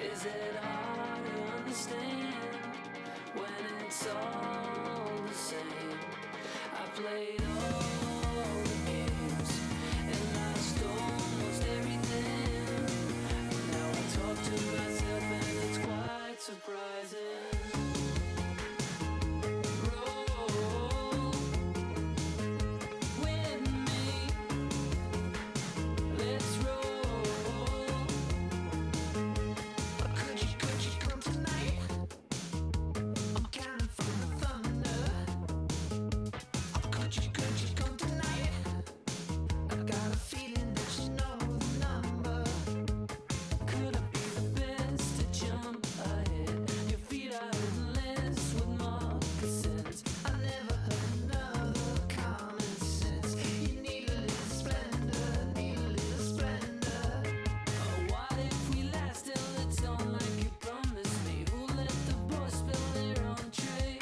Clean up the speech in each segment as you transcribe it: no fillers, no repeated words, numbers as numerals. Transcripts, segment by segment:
Is it hard to understand when it's all the same? I played all the games and lost almost everything. Now I talk to myself and it's quite surprising. Roll with me. Let's roll. Could you come tonight? I'm counting from the thunder. Could you come tonight? I got a feeling that you know the number. Could I be the best to jump ahead? Your feet are endless with moccasins. I never heard another common sense. You need a little splendor, need a little splendor. Oh, what if we last till it's gone like you promised me? Who let the boys spill their entree?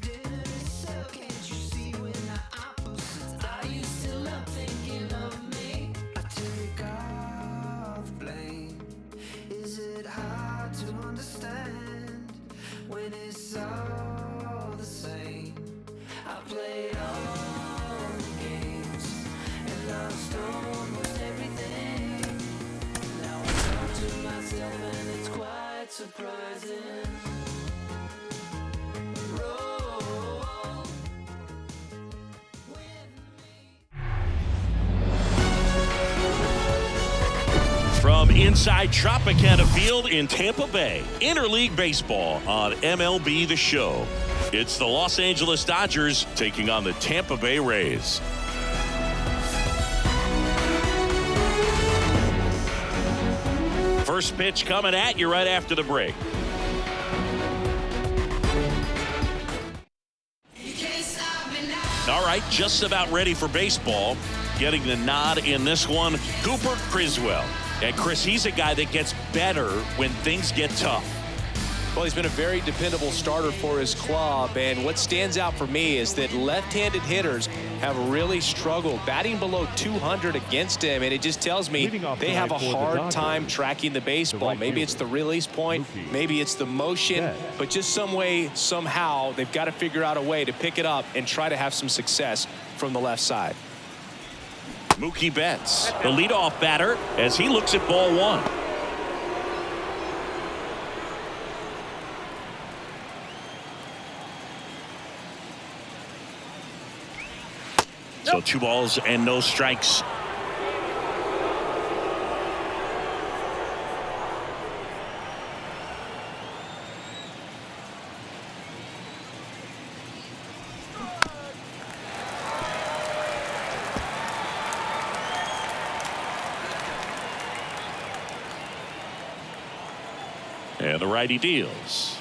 Dinner is served, can't you see we're not opposites? Are you still up thinking of me? I take all the blame. Is it hard to understand when it's all the same? I played all the games and lost almost everything. Now I talk to myself and it's quite surprising. Roll with me. From inside Tropicana Field in Tampa Bay, Interleague Baseball on MLB The Show. It's the Los Angeles Dodgers taking on the Tampa Bay Rays. First pitch coming at you right after the break. All right, just about ready for baseball. Getting the nod in this one, Cooper Criswell. And Chris, he's a guy that gets better when things get tough. Well, he's been a very dependable starter for his club, and what stands out for me is that left-handed hitters have really struggled batting below 200 against him, and it just tells me they have a hard time tracking the baseball. Maybe it's the release point, maybe it's the motion, but just some way, somehow, they've got to figure out a way to pick it up and try to have some success from the left side. Mookie Betts, the leadoff batter, as he looks at ball one. So 2 balls and no strikes. And the righty deals.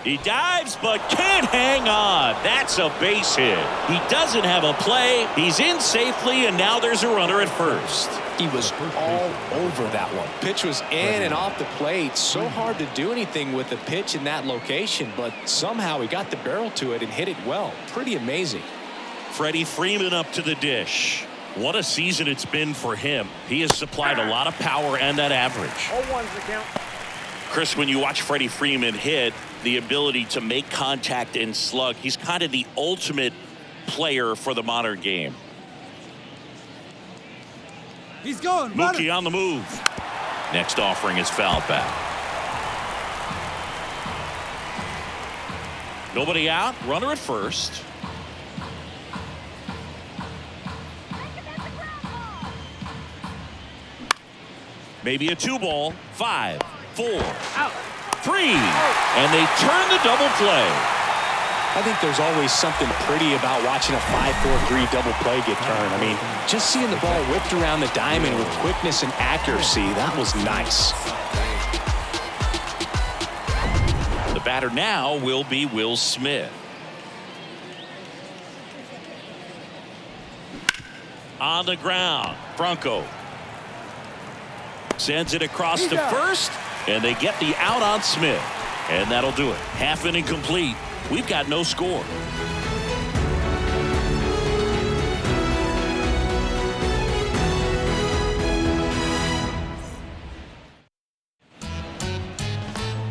He dives but can't hang on. That's a base hit. He doesn't have a play. He's in safely, and now there's a runner at first. He was all over that one. Pitch was in and off the plate. So hard to do anything with the pitch in that location, but somehow he got the barrel to it and hit it well. Pretty amazing. Freddie Freeman up to the dish. What a season it's been for him. He has supplied a lot of power and that average. 0-1's the count. Chris, when you watch Freddie Freeman hit, the ability to make contact and slug, he's kind of the ultimate player for the modern game. He's going. Mookie on the move. Next offering is foul back. Nobody out. Runner at first. Maybe a 2-ball. 5, 4, Out. 3, and they turn the double play. I think there's always something pretty about watching a 5-4-3 double play get turned. I mean, just seeing the ball whipped around the diamond with quickness and accuracy, that was nice. The batter now will be Will Smith. On the ground, Bronco sends it across to first, and they get the out on Smith. And that'll do it. Half inning complete. We've got no score.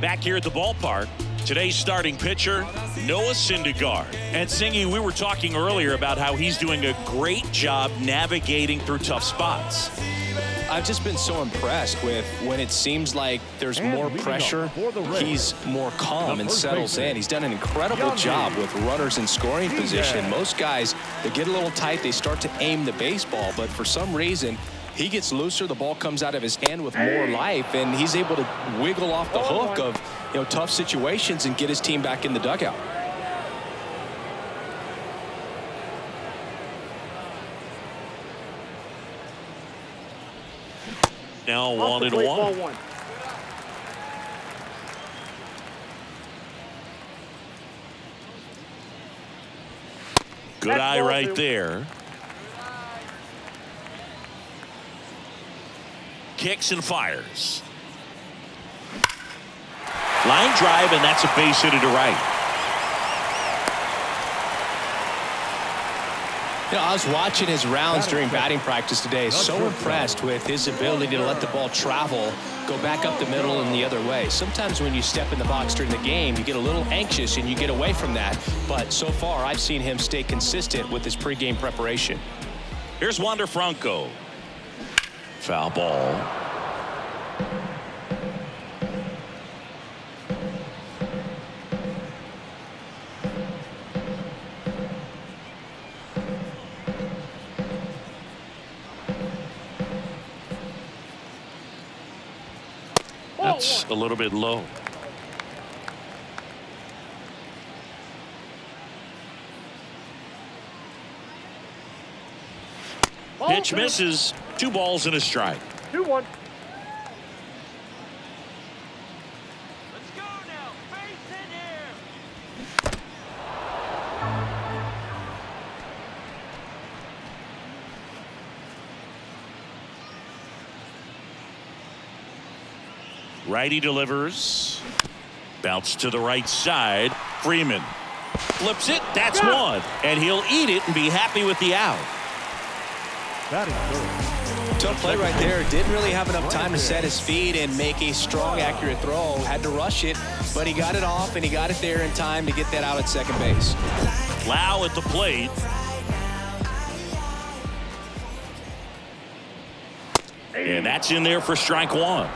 Back here at the ballpark, today's starting pitcher, Noah Syndergaard. And Singy, we were talking earlier about how he's doing a great job navigating through tough spots. I've just been so impressed with when it seems like there's more pressure, he's more calm and settles in. He's done an incredible job with runners in scoring position. Most guys, they get a little tight, they start to aim the baseball, but for some reason, he gets looser, the ball comes out of his hand with more life, and he's able to wiggle off the hook of tough situations and get his team back in the dugout. Now 1-1. Good eye right there. Kicks and fires. Line drive, and that's a base hit to right. I was watching his rounds during batting practice today. So impressed with his ability to let the ball travel, go back up the middle and the other way. Sometimes when you step in the box during the game, you get a little anxious and you get away from that. But so far, I've seen him stay consistent with his pregame preparation. Here's Wander Franco. Foul ball. That's a little bit low. Pitch misses. 2 balls and a strike. 2-1. Let's go now. Face in here. Righty delivers. Bounce to the right side. Freeman flips it. That's one. And he'll eat it and be happy with the out. Tough play right there. Didn't really have enough time to set his feet and make a strong, accurate throw. Had to rush it, but he got it off, and he got it there in time to get that out at second base. Lau at the plate. And that's in there for strike 1.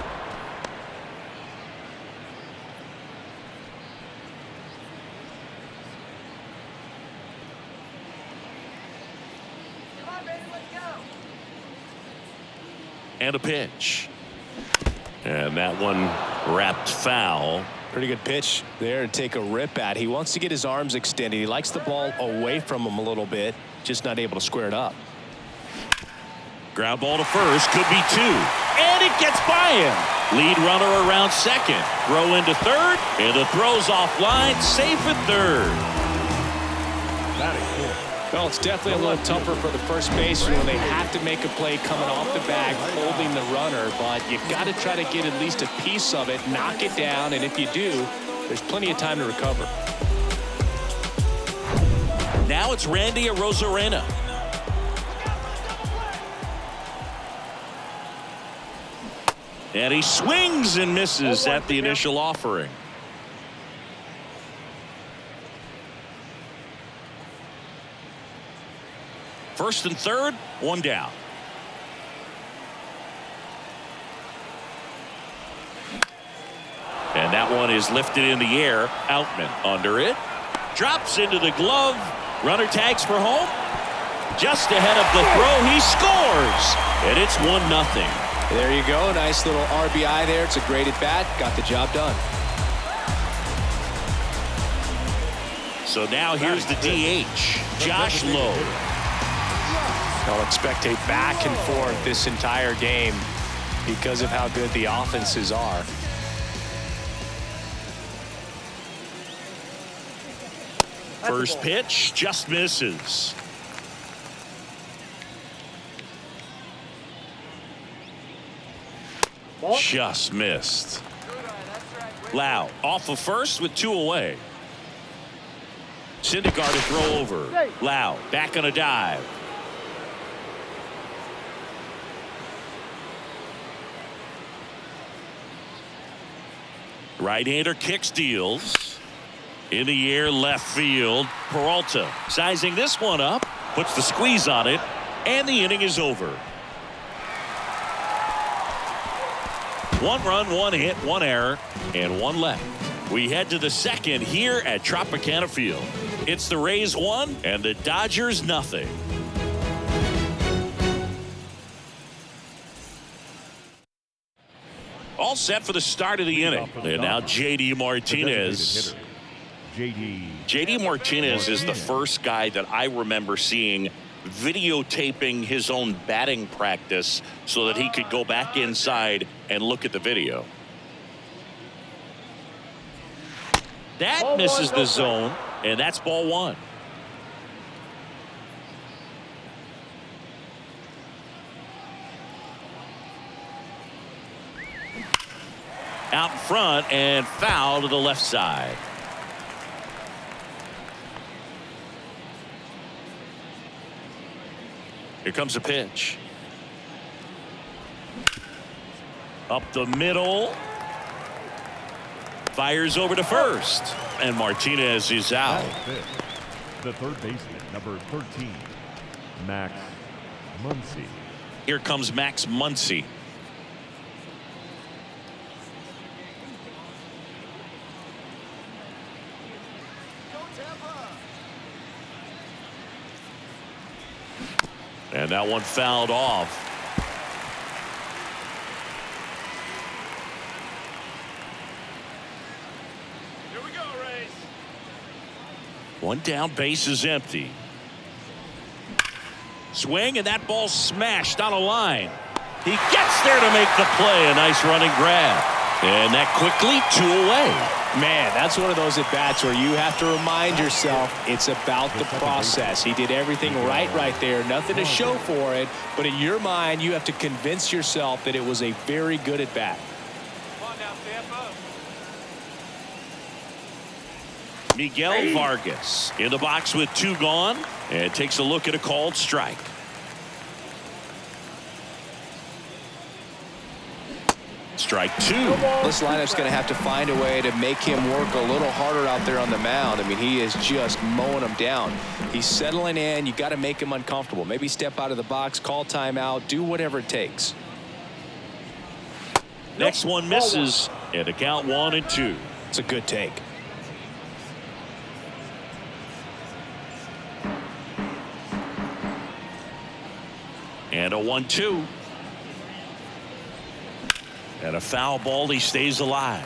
And a pitch. And that one wrapped foul. Pretty good pitch there to take a rip at. He wants to get his arms extended. He likes the ball away from him a little bit, just not able to square it up. Ground ball to first, could be 2. And it gets by him. Lead runner around second. Throw into third, and the throw's offline, safe at third. That is cool. Well, it's definitely a little tougher for the first baseman when they have to make a play coming off the bag, holding the runner, but you've got to try to get at least a piece of it, knock it down, and if you do, there's plenty of time to recover. Now it's Randy Arozarena. And he swings and misses at the initial offering. First and third, 1 down. And that one is lifted in the air. Outman under it. Drops into the glove. Runner tags for home. Just ahead of the throw, he scores. And it's 1-0. There you go. Nice little RBI there. It's a great at bat. Got the job done. So now here's the DH, Josh Lowe. I'll expect a back and forth this entire game because of how good the offenses are. First pitch just misses. Just missed. Lau off of first with 2 away. Syndergaard to throw over. Lau back on a dive. Right-hander kicks, deals. In the air, left field. Peralta sizing this one up. Puts the squeeze on it. And the inning is over. 1 run, 1 hit, 1 error, and 1 left. We head to the second here at Tropicana Field. It's the Rays 1 and the Dodgers nothing. All set for the start of the inning. And now J.D. Martinez. J.D. Martinez is the first guy that I remember seeing videotaping his own batting practice so that he could go back inside and look at the video. That misses the zone, and that's ball 1. Out in front and foul to the left side. Here comes a pitch. Up the middle. Fires over to first. And Martinez is out. The third baseman, number 13, Max Muncy. Here comes Max Muncy. And that one fouled off. Here we go, Rays. One down, base is empty. Swing, and that ball smashed on a line. He gets there to make the play. A nice running grab. And that quickly 2 away. Man, that's one of those at-bats where you have to remind yourself it's about the process. He did everything right there. Nothing to show for it. But in your mind, you have to convince yourself that it was a very good at-bat. Come on now, Tampa. Miguel Vargas in the box with 2 gone. And takes a look at a called strike. Strike 2. This lineup's going to have to find a way to make him work a little harder out there on the mound. I mean, he is just mowing them down. He's settling in. You got to make him uncomfortable. Maybe step out of the box, call timeout, do whatever it takes. Next one misses, and the count 1-2. It's a good take. And a 1-2. And a foul ball. He stays alive.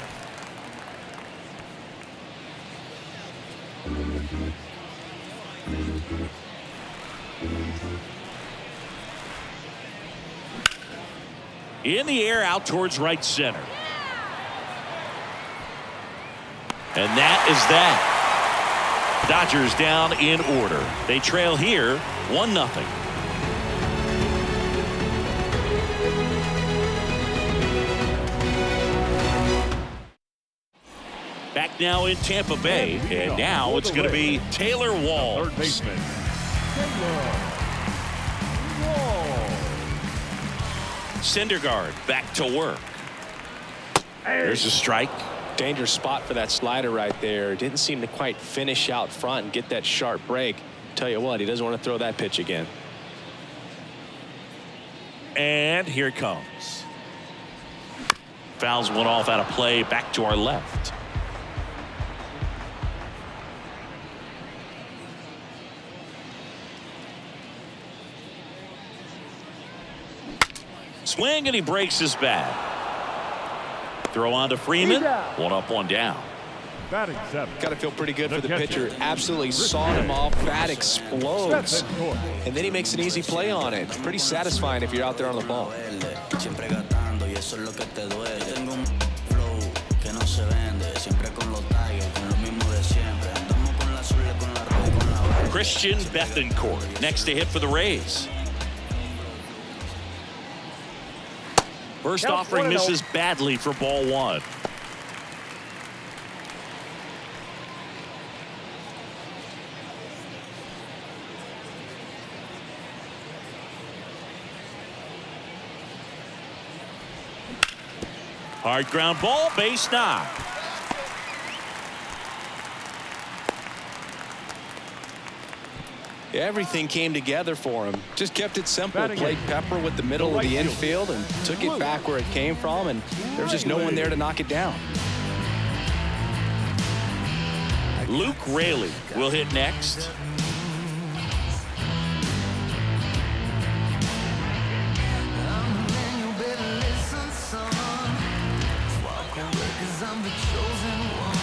In the air, out towards right center. And that is that. Dodgers down in order. They trail here 1-0. Back now in Tampa Bay, and now it's going to be Taylor Walls. Third baseman, Taylor Walls. Syndergaard back to work. There's a strike. Dangerous spot for that slider right there. Didn't seem to quite finish out front and get that sharp break. Tell you what, he doesn't want to throw that pitch again. And here it comes. Fouls one off out of play, back to our left. Swing, and he breaks his bat. Throw on to Freeman. 1 up, 1 down. Batting 7. Got to feel pretty good for the pitcher. Absolutely sawed him off. Bat explodes. And then he makes an easy play on it. Pretty satisfying if you're out there on the ball. Christian Bethancourt next to hit for the Rays. First offering misses badly for ball 1. Hard ground ball, base knock. Everything came together for him. Just kept it simple. Batting Played eighth, pepper with the middle the of the right infield and took it back where it came from, and there was just no one there to knock it down. Luke Raley will hit next. Man, you better listen, son. Walk away, 'cause I'm the chosen one.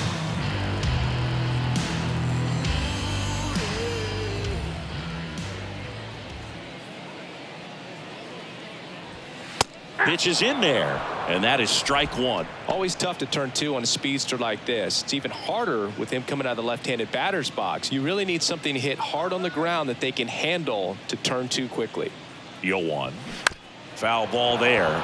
Pitch is in there, and that is strike one. Always tough to turn two on a speedster like this. It's even harder with him coming out of the left-handed batter's box. You really need something to hit hard on the ground that they can handle to turn two quickly. 0-1. Foul ball there.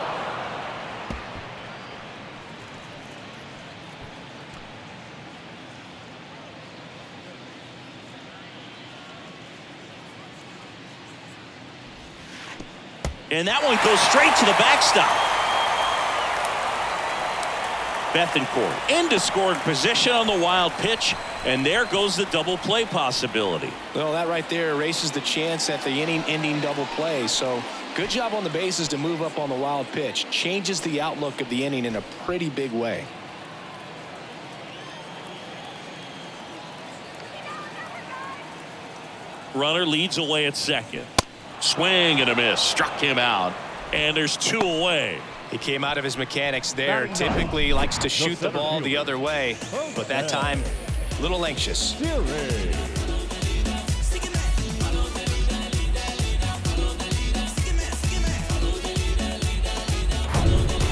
And that one goes straight to the backstop. Bethancourt into scoring position on the wild pitch, and there goes the double play possibility. Well, that right there erases the chance at the inning-ending double play. So good job on the bases to move up on the wild pitch. Changes the outlook of the inning in a pretty big way. Runner leads away at second. Swing and a miss. Struck him out. And there's two away. He came out of his mechanics there. Typically likes to shoot the ball the other way, but that time a little anxious.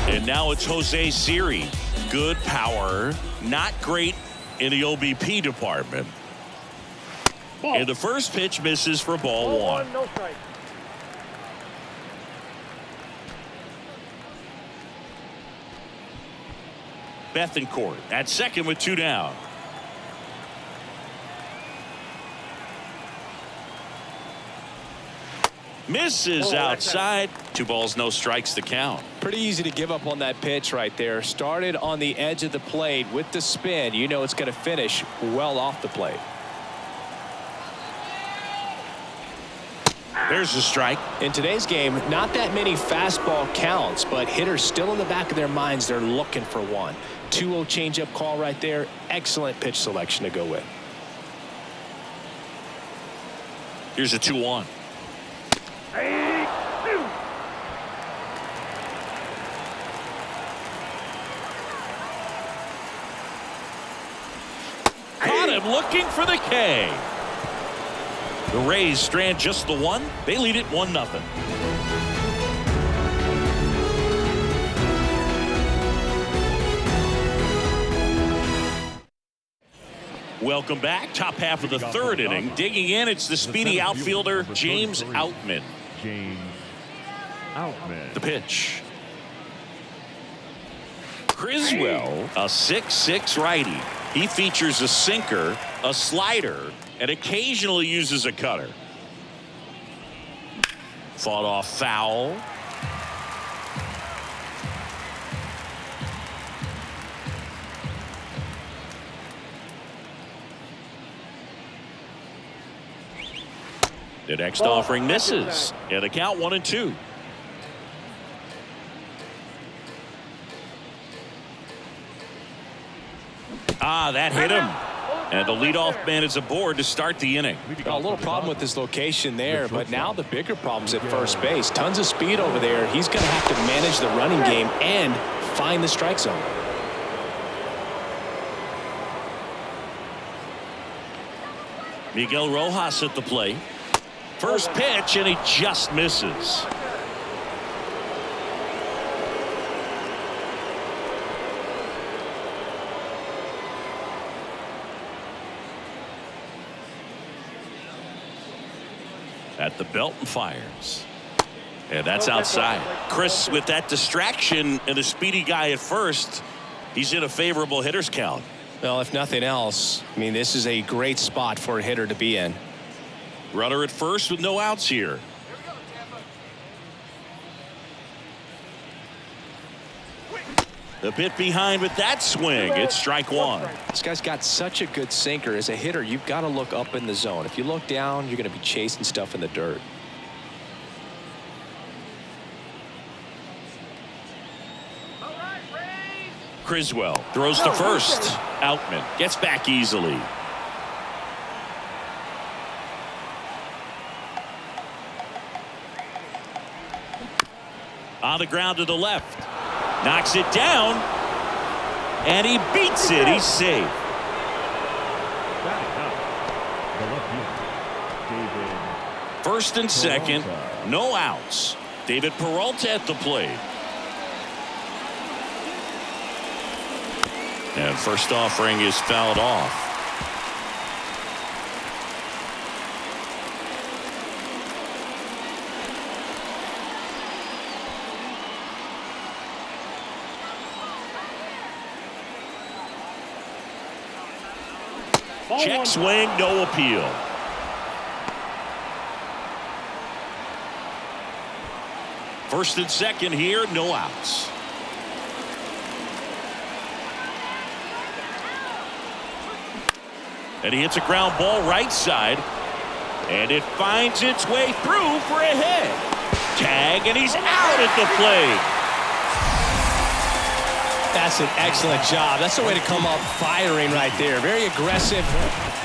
And now it's Jose Siri. Good power. Not great in the OBP department. And the first pitch misses for ball one. No strike. Bethancourt at second with two down. Misses outside. 2 balls, no strikes to count. Pretty easy to give up on that pitch right there. Started on the edge of the plate with the spin. You know it's going to finish well off the plate. There's the strike. In today's game, not that many fastball counts, but hitters still in the back of their minds, they're looking for one. 2-0 changeup call right there. Excellent pitch selection to go with. Here's a 2-1. Caught him looking for the K. The Rays strand just the one. They lead it 1-0. Welcome back. Top half of the third inning. Digging in, it's the speedy outfielder, James Outman. James Outman. The pitch. Criswell, a 6'6" righty. He features a sinker, a slider, and occasionally uses a cutter. Fought off foul. The next offering misses. And the count 1-2. That hit him. And the leadoff man is aboard to start the inning. A little problem with this location there, but now the bigger problem's at first base. Tons of speed over there. He's going to have to manage the running game and find the strike zone. Miguel Rojas at the plate. First pitch, and he just misses. At the belt and fires. And that's outside. Chris, with that distraction and a speedy guy at first, he's in a favorable hitter's count. Well, if nothing else, I mean, this is a great spot for a hitter to be in. Runner at first with no outs here. Here we go, Tampa. A bit behind with that swing. It's strike one. This guy's got such a good sinker. As a hitter, you've got to look up in the zone. If you look down, you're going to be chasing stuff in the dirt. Criswell throws to first. Outman gets back easily. On the ground to the left. Knocks it down. And he beats it. He's safe. First and second. No outs. David Peralta at the plate. And first offering is fouled off. Check swing, no appeal. First and second here, no outs. And he hits a ground ball right side. And it finds its way through for a hit. Tag, and he's out at the plate. That's an excellent job. That's the way to come up firing right there. Very aggressive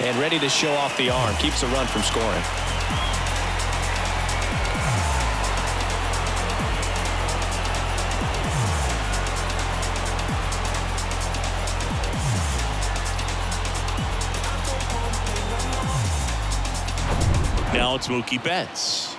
and ready to show off the arm. Keeps the run from scoring. Now it's Mookie Betts.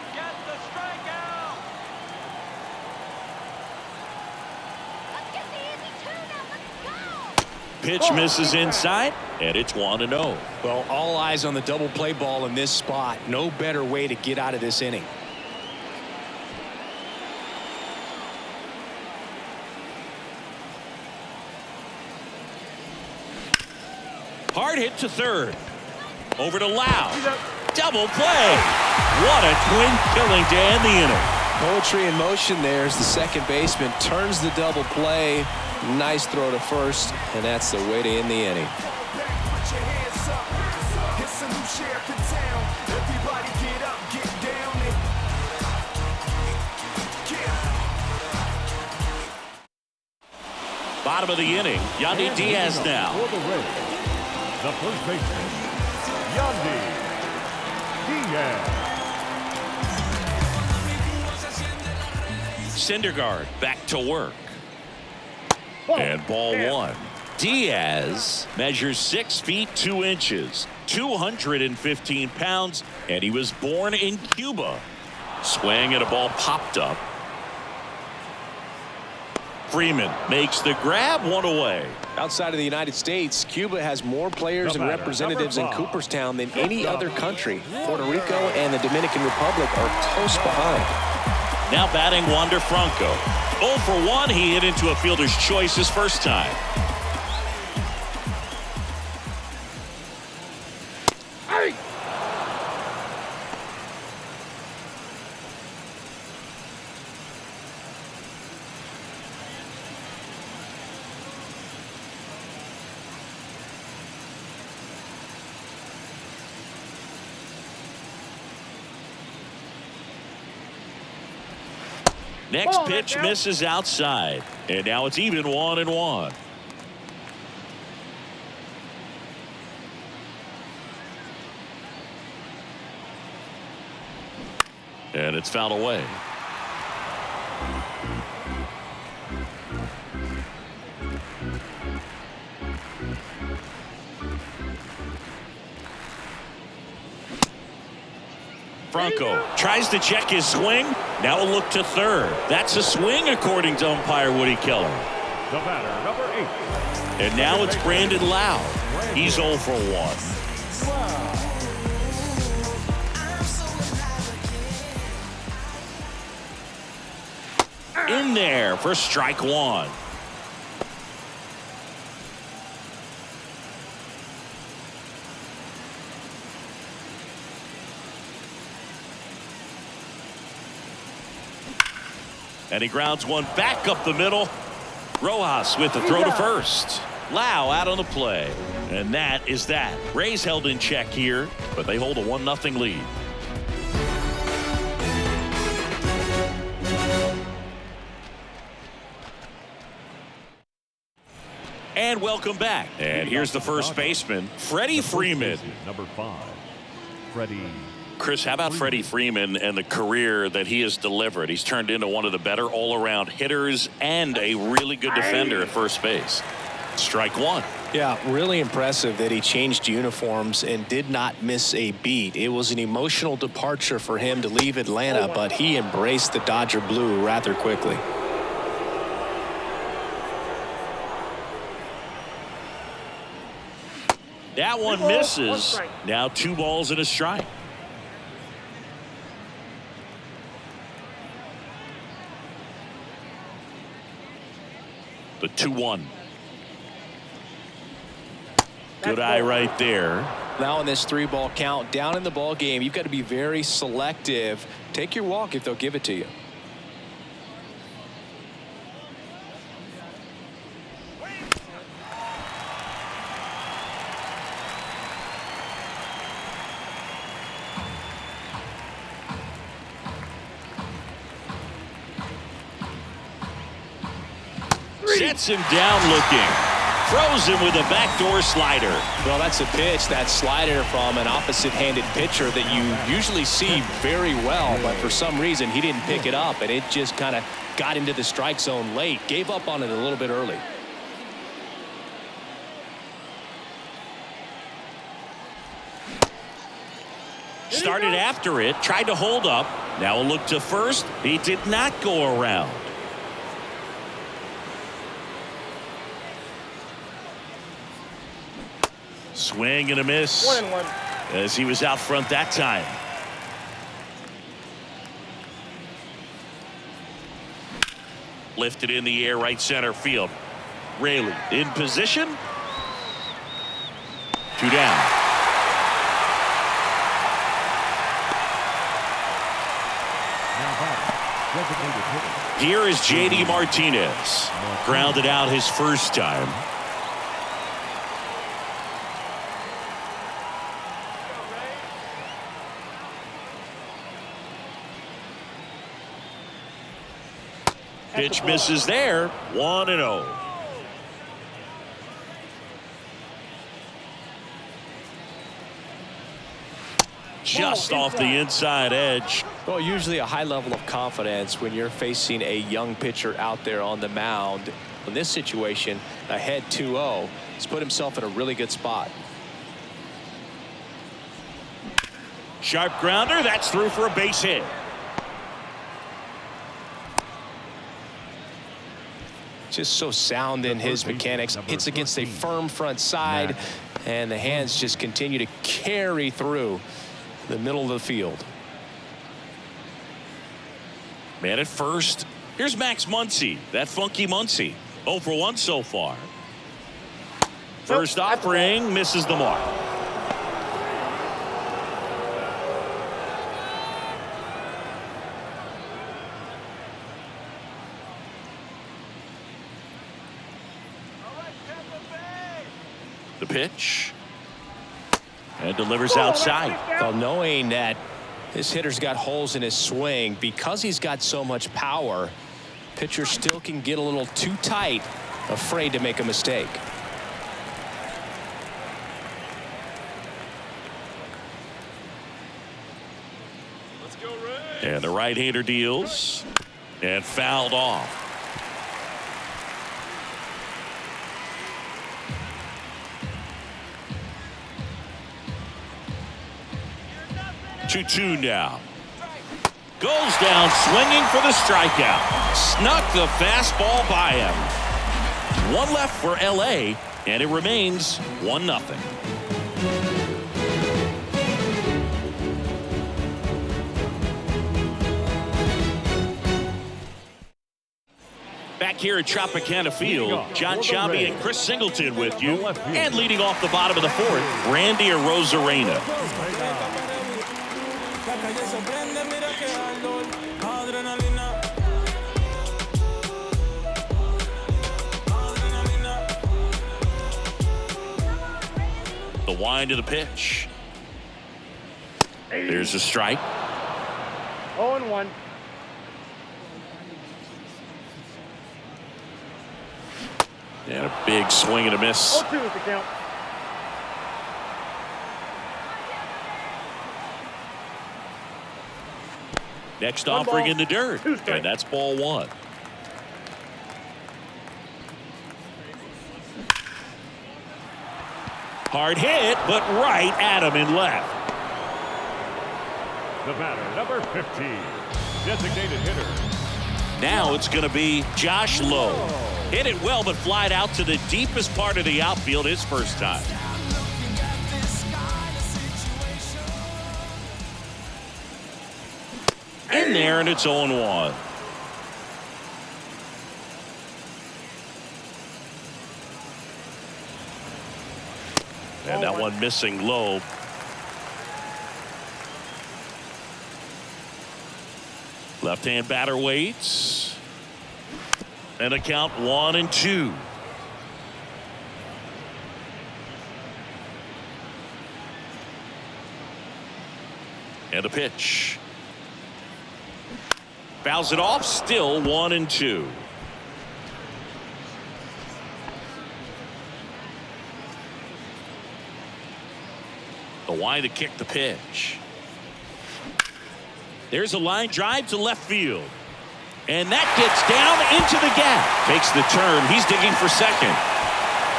Pitch misses inside, and it's 1-0. Well, all eyes on the double play ball in this spot. No better way to get out of this inning. Hard hit to third. Over to Lau. Double play. What a twin killing to end the inning. Poetry in motion there as the second baseman turns the double play. Nice throw to first, and that's the way to end the inning. Bottom of the inning, Yandy Diaz now. For the Rays, the first baseman, Yandy Diaz. Syndergaard back to work. And ball one. Diaz measures 6 feet 2 inches, 215 pounds, and he was born in Cuba. Swing and a ball popped up. Freeman makes the grab, one away. Outside of the United States, Cuba has more players and representatives in Cooperstown than any other country. Puerto Rico and the Dominican Republic are close behind. Now batting Wander Franco. 0 for 1. He hit into a fielder's choice his first time. Next pitch misses outside, and now it's even 1-1. And it's fouled away. Franco tries to check his swing. Now a look to third. That's a swing according to umpire Woody Keller. The batter, number 8. And now it's Brandon Lau. He's 0 for 1. In there for strike one. And he grounds one back up the middle. Rojas with the throw to first. Lau out on the play. And that is that. Rays held in check here, but they hold a 1-0 lead. And welcome back. And here's the first baseman, Freddie Freeman. Number 5, Freddie. Chris, how about Freddie Freeman and the career that he has delivered? He's turned into one of the better all-around hitters and a really good defender at first base. Strike one. Yeah, really impressive that he changed uniforms and did not miss a beat. It was an emotional departure for him to leave Atlanta, but he embraced the Dodger blue rather quickly. That one misses. Now 2 balls and a strike. The 2-1. Good eye right there. Now in this 3-ball count, down in the ball game, you've got to be very selective. Take your walk if they'll give it to you. Sets him down looking. Throws him with a backdoor slider. Well, that's a pitch, that slider from an opposite-handed pitcher that you usually see very well, but for some reason he didn't pick it up, and it just kind of got into the strike zone late. Gave up on it a little bit early. Started after it, tried to hold up. Now a look to first. He did not go around. Swing and a miss. 1-1. As he was out front that time. Lifted in the air, right center field. Raley in position. 2 down. Here is J.D. Martinez. Grounded out his first time. Pitch misses there. 1-0. Just off the inside edge. Well, usually a high level of confidence when you're facing a young pitcher out there on the mound. In this situation, ahead 2-0, he's put himself in a really good spot. Sharp grounder. That's through for a base hit. Just so sound in his mechanics. Hits against a firm front side, and the hands just continue to carry through the middle of the field. Man at first. Here's Max Muncy. That funky Muncy. 0 for 1 so far. First offering misses the mark. The pitch. And delivers outside. Well, knowing that this hitter's got holes in his swing, because he's got so much power, pitcher still can get a little too tight, afraid to make a mistake. Let's go, Rays. And the right-hander deals. And fouled off. Two now. Goes down swinging for the strikeout. Snuck the fastball by him. 1 left for LA, and it remains 1-0. Back here at Tropicana Field, John Sciambi and Chris Singleton with you. And leading off the bottom of the 4th, Randy Arozarena. wind of the pitch. There's a strike. 0-1. And a big swing and a miss. 0-2 is the count. Next One offering ball, in the dirt. 2 strikes. And that's ball 1. Hard hit, but right at him in left. The batter, number 15, designated hitter. Now it's going to be Josh Lowe. Hit it well, but flied out to the deepest part of the outfield his first time. In there, and it's 0-1. And that one missing low. Left-hand batter waits. And a count 1-2. And a pitch. Fouls it off, still 1-2. The wind to kick the pitch. There's a line drive to left field. And that gets down into the gap. Takes the turn. He's digging for second.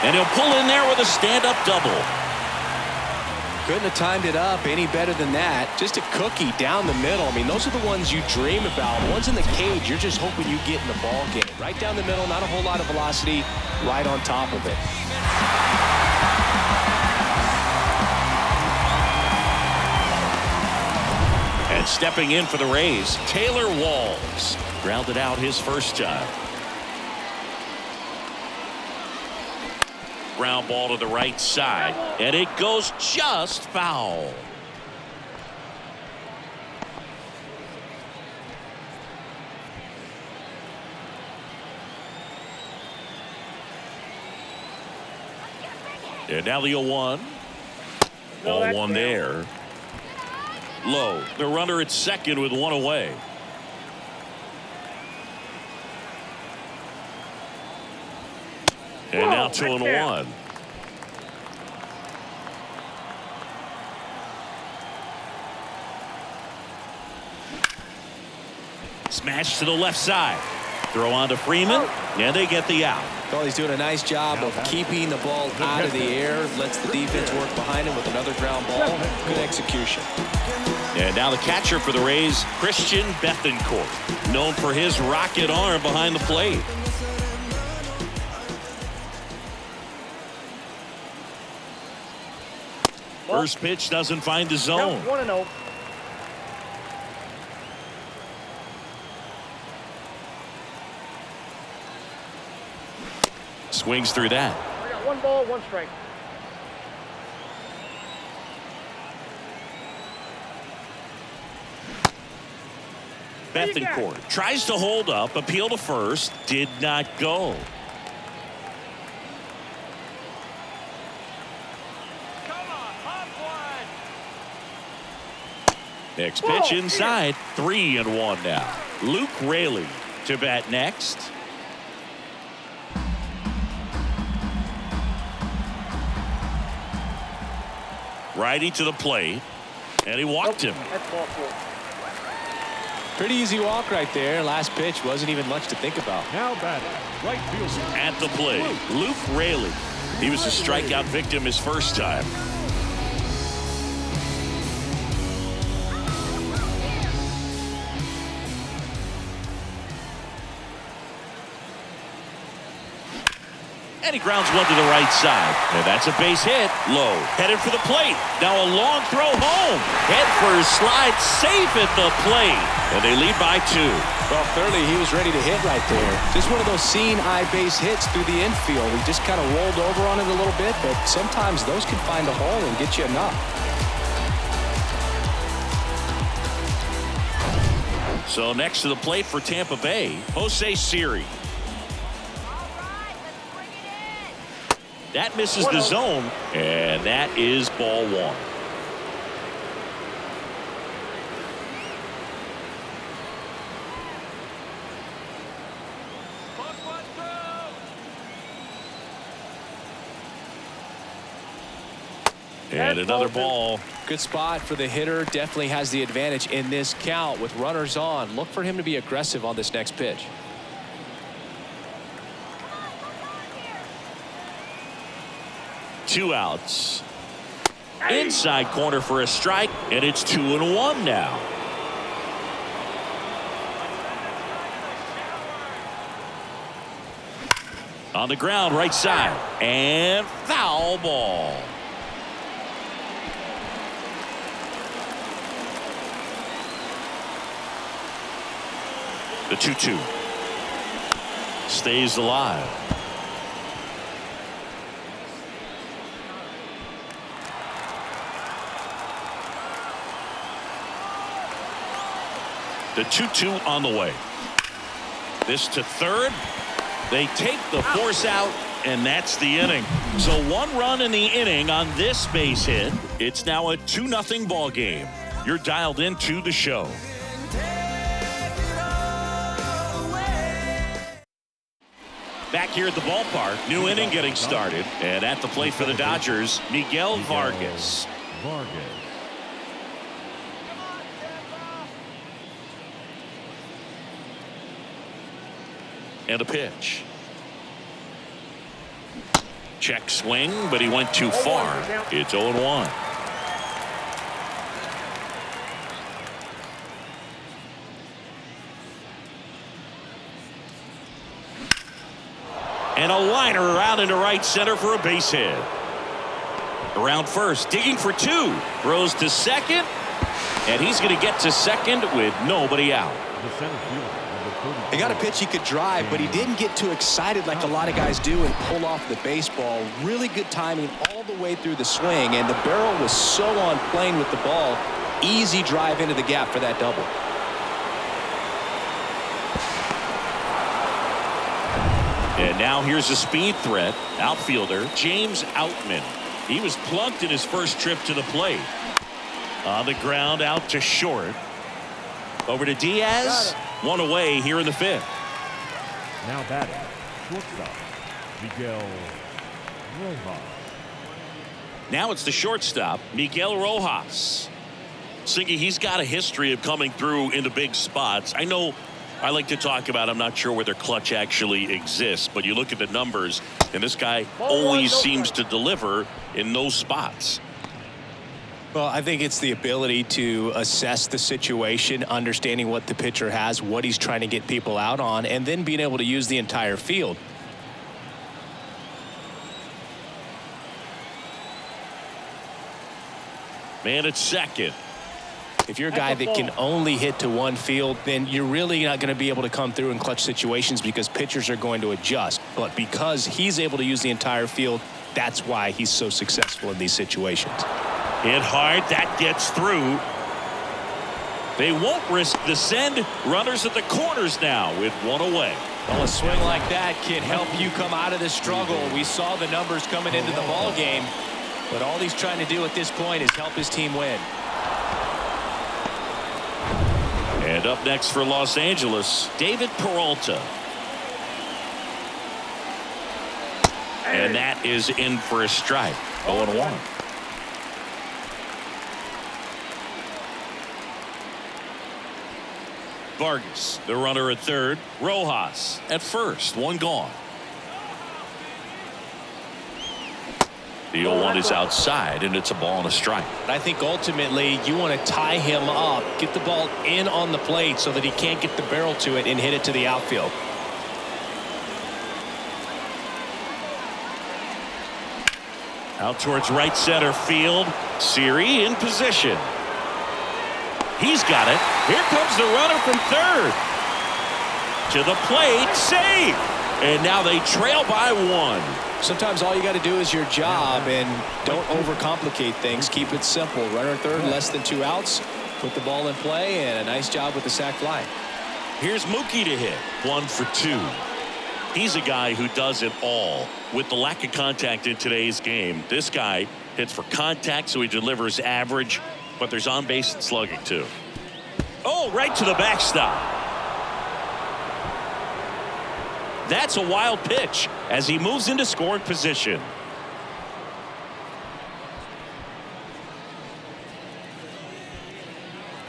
And he'll pull in there with a stand-up double. Couldn't have timed it up any better than that. Just a cookie down the middle. I mean, those are the ones you dream about. Ones in the cage, you're just hoping you get in the ball game. Right down the middle, not a whole lot of velocity, right on top of it. And stepping in for the Rays, Taylor Walls. Grounded out his first time. Ground ball to the right side, and it goes just foul. And now the 0-1. Ball 1 there. Low, the runner at second with 1 away. And now 2-1. Smash to the left side. Throw on to Freeman, and they get the out. Well, he's doing a nice job of keeping the ball out of the air. Lets the defense work behind him with another ground ball. Good execution. And now the catcher for the Rays, Christian Bethancourt, known for his rocket arm behind the plate. First pitch doesn't find the zone. 1-0. Swings through that. I got 1 ball, 1 strike. Bethancourt tries to hold up, appeal to first, did not go. Next pitch inside, 3-1 now. Luke Raley to bat next. Righty to the plate, and he walked him. That's ball 4. Pretty easy walk right there. Last pitch wasn't even much to think about. Now batting, right fielder. At the plate, Luke Raley. He was a strikeout victim his first time. And he grounds one to the right side. And that's a base hit. Low. Headed for the plate. Now a long throw home. Head first slide safe at the plate. And they lead by 2. Well, clearly he was ready to hit right there. Just one of those seeing eye base hits through the infield. He just kind of rolled over on it a little bit, but sometimes those can find a hole and get you enough. So next to the plate for Tampa Bay, Jose Siri. That misses the zone, and that is ball one. And another ball. Good spot for the hitter. Definitely has the advantage in this count with runners on. Look for him to be aggressive on this next pitch. Two outs. Inside corner for a strike, and it's 2-1 now. On the ground, right side, and foul ball. The 2-2 stays alive. The 2-2 on the way. This to third. They take the force out, and that's the inning. So 1 run in the inning on this base hit. It's now a 2-0 ball game. You're dialed into the show. Back here at the ballpark, new inning getting started. And at the plate for the Dodgers, Miguel Vargas. And a pitch. Check swing, but he went too far. It's 0-1. And a liner out into right center for a base hit. Around first, digging for 2. Throws to second. And he's going to get to second with nobody out. He got a pitch he could drive, but he didn't get too excited like a lot of guys do and pull off the baseball. Really good timing all the way through the swing, and the barrel was so on plane with the ball. Easy drive into the gap for that double. And now here's a speed threat. Outfielder James Outman. He was plunked in his first trip to the plate. On the ground, out to short. Over to Diaz. 1 away here in the 5th. Now batting, shortstop, Miguel Rojas. Now it's the shortstop, Miguel Rojas. Singy, he's got a history of coming through into big spots. I know I like to talk about, I'm not sure whether clutch actually exists, but you look at the numbers, and this guy always seems to deliver in those spots. Well, I think it's the ability to assess the situation, understanding what the pitcher has, what he's trying to get people out on, and then being able to use the entire field. Man at second. If you're a guy that can only hit to one field, then you're really not going to be able to come through in clutch situations because pitchers are going to adjust. But because he's able to use the entire field, that's why he's so successful in these situations. Hit hard, that gets through. They won't risk the send. Runners at the corners now with 1 away. Well, a swing like that can help you come out of the struggle. We saw the numbers coming into the ball game, but all he's trying to do at this point is help his team win. And up next for Los Angeles, David Peralta. And that is in for a strike. 0-1. Vargas, the runner at third. Rojas at first. 1 gone. The 0-1 is outside, and it's a ball and a strike. I think ultimately you want to tie him up, get the ball in on the plate so that he can't get the barrel to it and hit it to the outfield. Out towards right center field. Siri in position. He's got it. Here comes the runner from third. To the plate, save. And now they trail by 1. Sometimes all you got to do is your job and don't overcomplicate things. Keep it simple. Runner at third, less than 2 outs. Put the ball in play, and a nice job with the sac fly. Here's Mookie to hit. 1 for 2. He's a guy who does it all. With the lack of contact in today's game, this guy hits for contact, so he delivers average, but there's on base and slugging too. Oh, right to the backstop. That's a wild pitch as he moves into scoring position.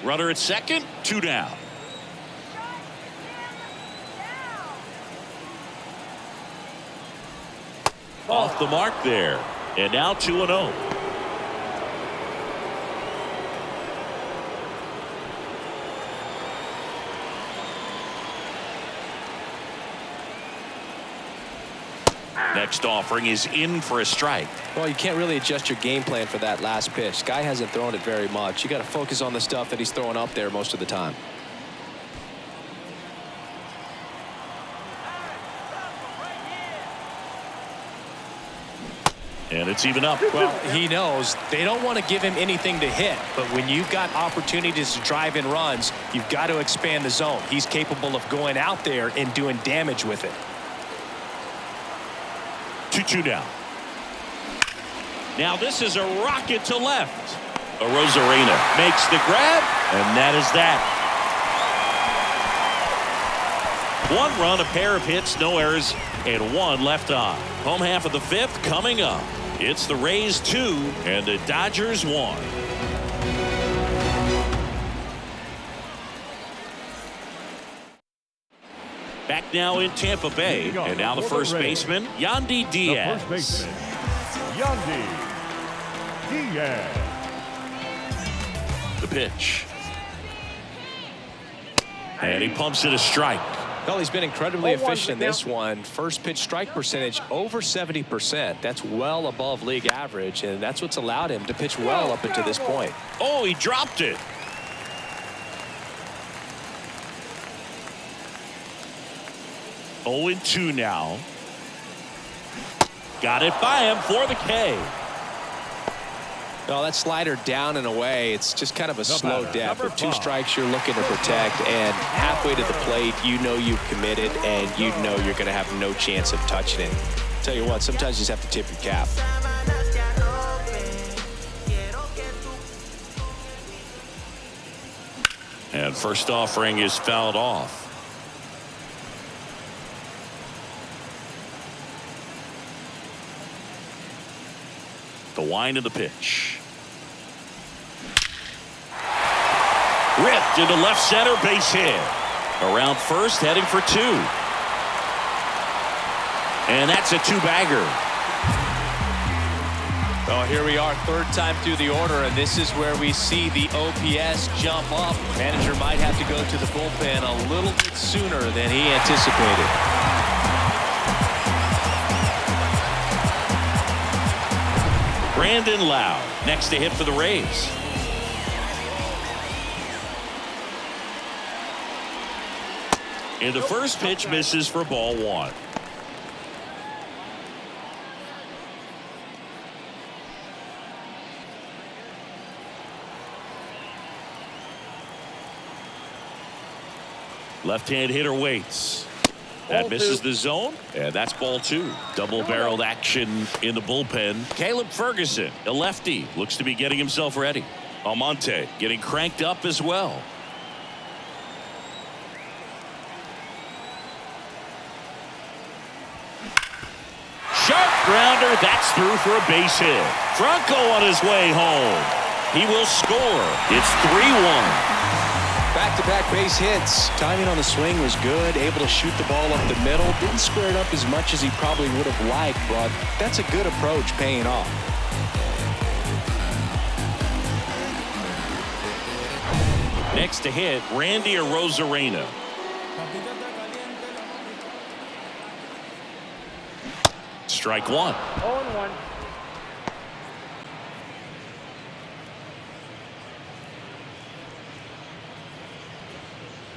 Runner at second, 2 down. Off the mark there. And now 2-0. Next offering is in for a strike. Well, you can't really adjust your game plan for that last pitch. Guy hasn't thrown it very much. You got to focus on the stuff that he's throwing up there most of the time. And it's even up. Well, he knows they don't want to give him anything to hit, but when you've got opportunities to drive in runs, you've got to expand the zone. He's capable of going out there and doing damage with it. 2-2 down. Now this is a rocket to left. Rosarena makes the grab, and that is that. 1 run, a pair of hits, no errors, and 1 left on. Home half of the 5th coming up. It's the Rays 2 and the Dodgers 1. Back now in Tampa Bay, and now the first baseman, Yandy Diaz. The first baseman, Yandy Diaz. The pitch. And he pumps it a strike. Well, he's been incredibly efficient in this one. First pitch strike percentage over 70%. That's well above league average, and that's what's allowed him to pitch well up until this point. Oh, he dropped it. Oh, 0-2 now. Got it by him for the K. No, that slider down and away, it's just kind of a slow death. With 2 strikes, you're looking to protect, and halfway to the plate, you know you've committed, and you know you're going to have no chance of touching it. Tell you what, sometimes you just have to tip your cap. And first offering is fouled off. The wind of the pitch. Ripped into left center, base hit. Around first, heading for 2. And that's a 2-bagger. Oh, here we are, 3rd time through the order, and this is where we see the OPS jump up. Manager might have to go to the bullpen a little bit sooner than he anticipated. Brandon Lowe next to hit for the Rays. And the first pitch misses for ball 1. Left-hand hitter waits. That misses the zone, and that's ball 2. Double-barreled action in the bullpen. Caleb Ferguson, a lefty, looks to be getting himself ready. Almonte getting cranked up as well. Sharp grounder, that's through for a base hit. Franco on his way home. He will score. It's 3-1. Back-to-back base hits. Timing on the swing was good. Able to shoot the ball up the middle. Didn't square it up as much as he probably would have liked, but that's a good approach paying off. Next to hit, Randy Arozarena. Strike 1. 0-1.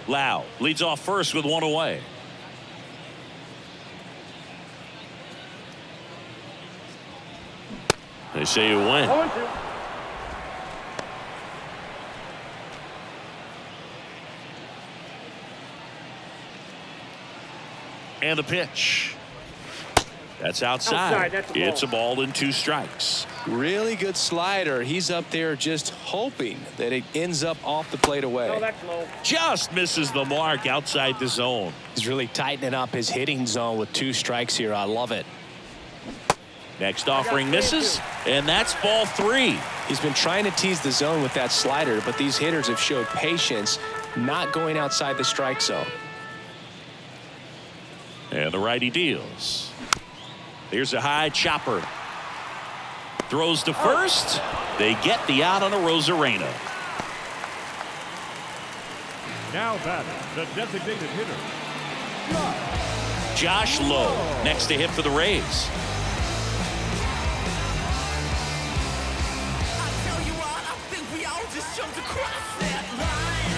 Lowe leads off first with 1 away. They say you win. 0-2. And the pitch. That's outside. That's a ball. It's a ball and 2 strikes. Really good slider. He's up there just hoping that it ends up off the plate away. No, that's low. Just misses the mark outside the zone. He's really tightening up his hitting zone with 2 strikes here. I love it. Next offering misses, and that's ball 3. He's been trying to tease the zone with that slider, but these hitters have showed patience, not going outside the strike zone. And the righty deals. Here's a high chopper. Throws to first. They get the out on a Rosarena. Now batting, the designated hitter, Josh Lowe next to hit for the Rays. I tell you what, I think we all just jumped across that line.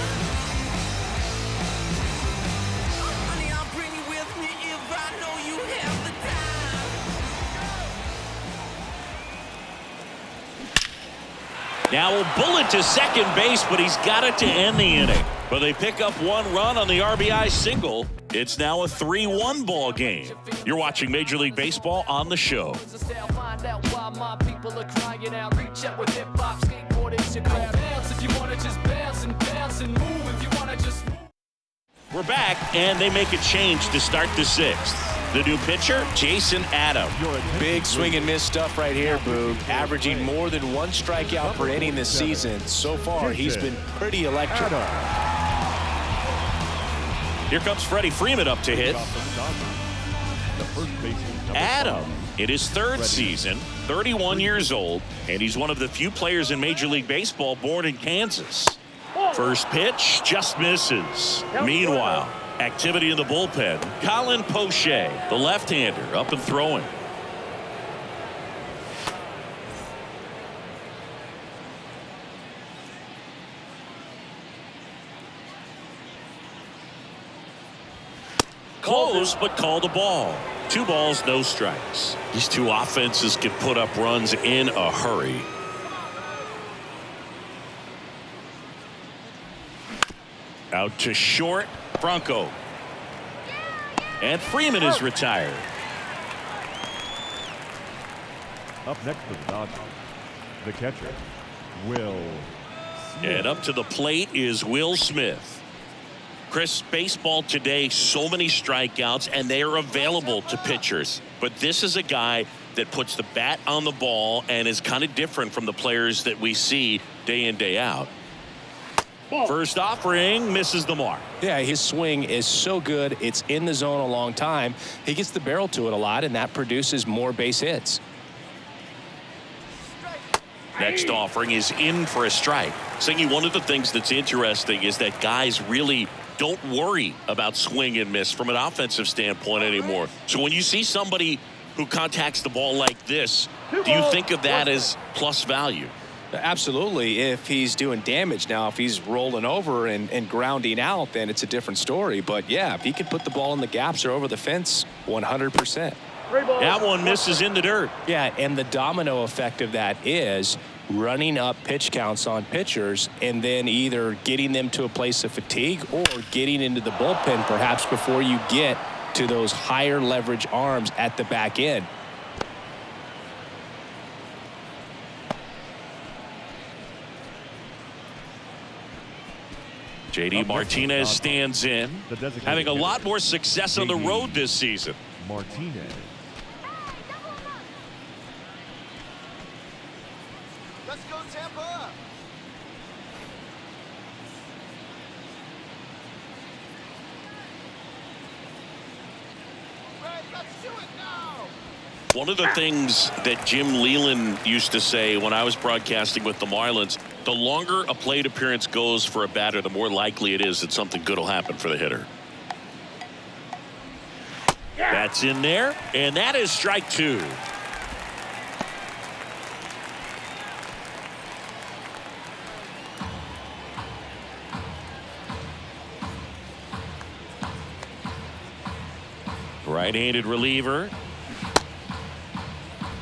Honey, I'll bring you with me if I know you have the time. Now a bullet to second base, but he's got it to end the inning. But they pick up 1 run on the RBI single. It's now a 3-1 ball game. You're watching Major League Baseball on the show. Find out why my people are crying out. Reach out with hip hop, skateboard, it's your crowd. Bounce if you want to just bounce and move if you want to just move. We're back, and they make a change to start the 6th. The new pitcher, Jason Adam. Big swing and miss stuff right here, Boog. Averaging more than 1 strikeout per inning this season. So far, he's been pretty electric. Here comes Freddie Freeman up to hit. the first baseman. Adam in his 3rd season, 31 years old, and he's one of the few players in Major League Baseball born in Kansas. First pitch just misses. Meanwhile, activity in the bullpen. Colin Poche, the left-hander, up and throwing. Close, but called a ball. 2 balls, no strikes. These 2 offenses can put up runs in a hurry. Out to short, Franco. And Freeman is retired. Up next for the Dodgers, the catcher, Will Smith. And up to the plate is Will Smith. Chris, baseball today, so many strikeouts, and they are available to pitchers. But this is a guy that puts the bat on the ball and is kind of different from the players that we see day in, day out. First offering misses the mark. Yeah, his swing is so good. It's in the zone a long time. He gets the barrel to it a lot, and that produces more base hits. Next offering is in for a strike. Singy, one of the things that's interesting is that guys really don't worry about swing and miss from an offensive standpoint anymore. So when you see somebody who contacts the ball like this, do you think of that as plus value? Absolutely, if he's doing damage. Now, if he's rolling over and grounding out, then it's a different story. But, yeah, if he can put the ball in the gaps or over the fence, 100%. That one misses in the dirt. Yeah, and the domino effect of that is running up pitch counts on pitchers and then either getting them to a place of fatigue or getting into the bullpen perhaps before you get to those higher leverage arms at the back end. JD Martinez stands in, having a lot more success on the road this season. Martinez. Let's go, Tampa! Let's do it now! One of the things that Jim Leland used to say when I was broadcasting with the Marlins, the longer a plate appearance goes for a batter, the more likely it is that something good will happen for the hitter. That's in there, and that is strike 2. Right-handed reliever.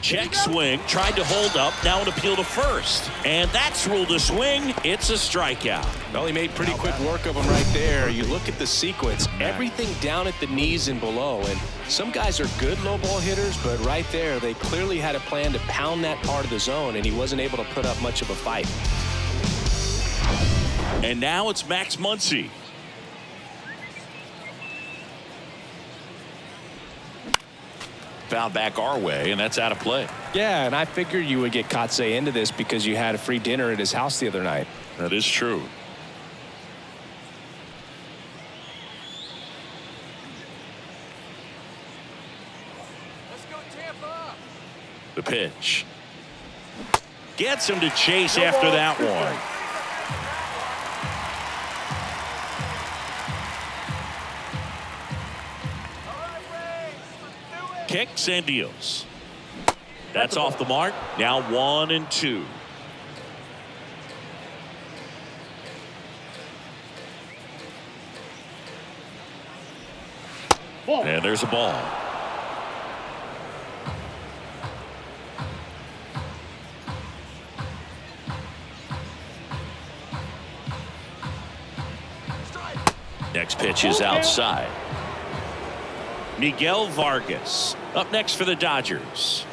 Check swing, tried to hold up, now an appeal to first. And that's ruled a swing. It's a strikeout. Well, he made pretty quick work of him right there. You look at the sequence, everything down at the knees and below. And some guys are good low ball hitters, but right there, they clearly had a plan to pound that part of the zone, and he wasn't able to put up much of a fight. And now it's Max Muncy. Foul back our way, and that's out of play. Yeah, and I figured you would get Kotsay into this because you had a free dinner at his house the other night. That is true. Let's go, Tampa. The pitch. Gets him to chase after that one. Kicks and deals. That's off the mark. Now 1-2. And there's a ball. Next pitch is outside. Miguel Vargas up next for the Dodgers.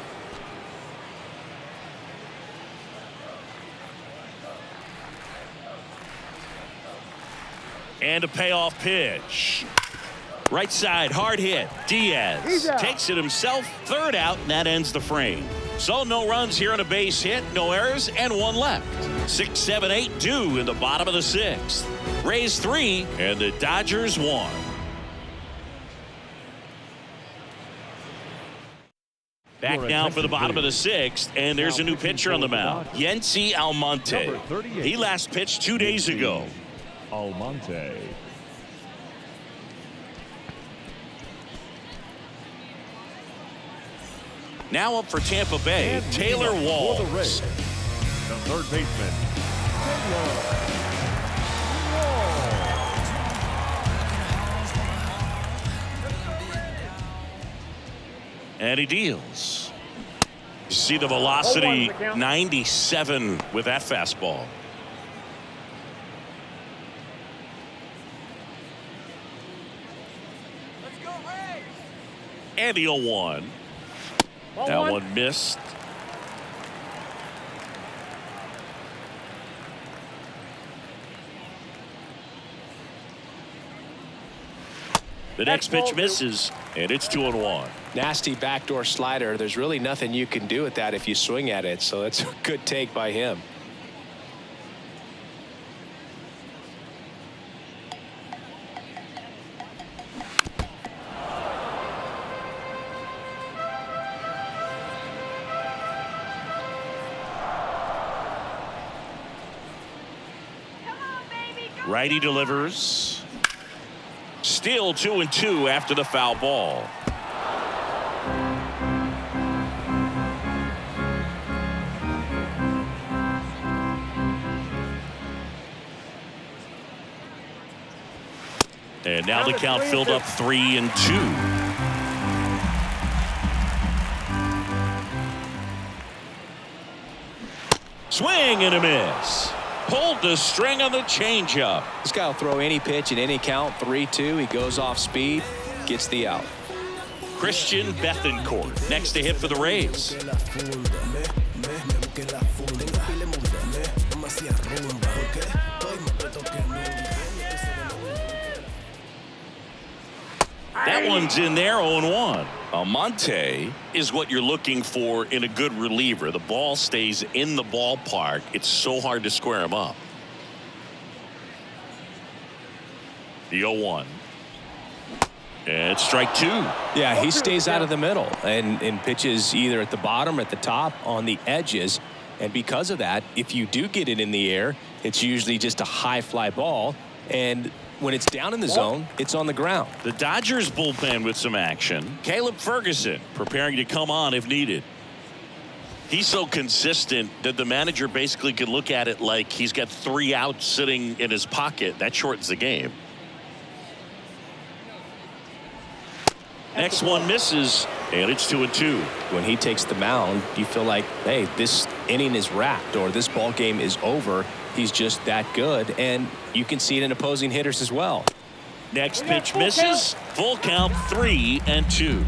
And a payoff pitch. Right side, hard hit. Diaz takes it himself. Third out, and that ends the frame. So no runs here on a base hit, no errors, and one left. 6, 7, 8 due in the bottom of the 6th. Rays 3, and the Dodgers 1. Back now for the bottom of the 6th, and there's a new pitcher on the mound, Yency Almonte. He last pitched 2 days ago. Almonte. Now up for Tampa Bay, Taylor For the Walls. Rays, the third baseman, Taylor And he deals. You see the velocity, 97 with that fastball. Let's go, Rays. And the 0-1. That one missed. The next pitch misses, and it's 2-1. Nasty backdoor slider. There's really nothing you can do with that if you swing at it, so that's a good take by him. Righty delivers. Still 2-2 after the foul ball. And now the count filled up 3-2. Swing and a miss. Pulled the string on the changeup. This guy will throw any pitch in any count. 3-2. He goes off speed, gets the out. Christian Bethancourt next to hit for the Rays. That one's in there, 0-1. Almonte is what you're looking for in a good reliever. The ball stays in the ballpark. It's so hard to square him up. The 0-1. And strike 2. Yeah, he stays out of the middle and pitches either at the bottom or at the top on the edges. And because of that, if you do get it in the air, it's usually just a high fly ball. And when it's down in the zone, it's on the ground. The Dodgers bullpen with some action. Caleb Ferguson preparing to come on if needed. He's so consistent that the manager basically could look at it like he's got 3 outs sitting in his pocket. That shortens the game. Next one misses, And it's 2-2. When he takes the mound, you feel like, hey, this inning is wrapped or this ball game is over. He's just that good, and you can see it in opposing hitters as well. Next pitch misses. Full count, 3-2.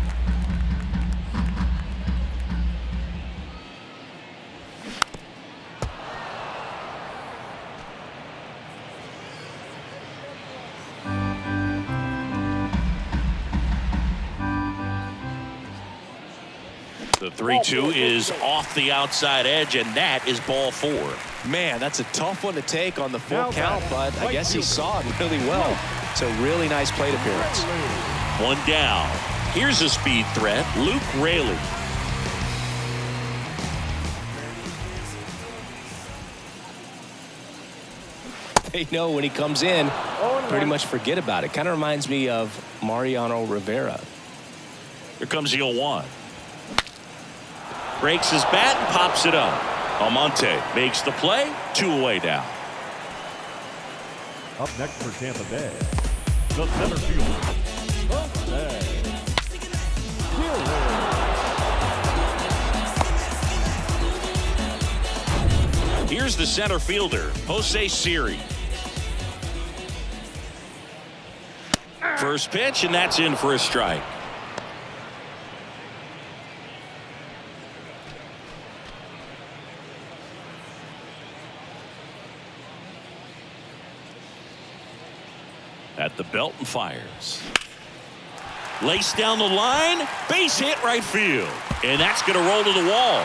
The 3-2 is off the outside edge, and that is ball 4. Man, that's a tough one to take on the full Now count, but I guess he saw it really well. It's a really nice plate appearance. One down. Here's a speed threat, Luke Raley. They know when he comes in, pretty much forget about it. Kind of reminds me of Mariano Rivera. Here comes the 0-1. Breaks his bat and pops it up. Almonte makes the play. 2 away now. Up next for Tampa Bay, the center fielder, Here's the center fielder, Jose Siri. First pitch, and that's in for a strike. At the belt and fires. Laced down the line, base hit right field. And that's going to roll to the wall.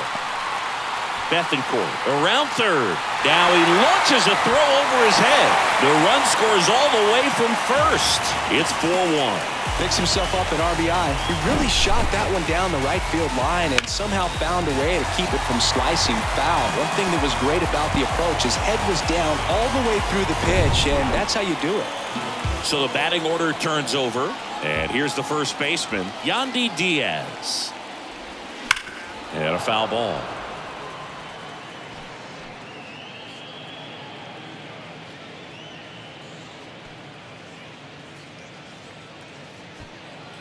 Bethancourt around third. Now he launches a throw over his head. The run scores all the way from first. It's 4-1. Picks himself up at RBI. He really shot that one down the right field line and somehow found a way to keep it from slicing foul. One thing that was great about the approach, his head was down all the way through the pitch, and that's how you do it. So the batting order turns over. And here's the first baseman, Yandy Diaz. And a foul ball.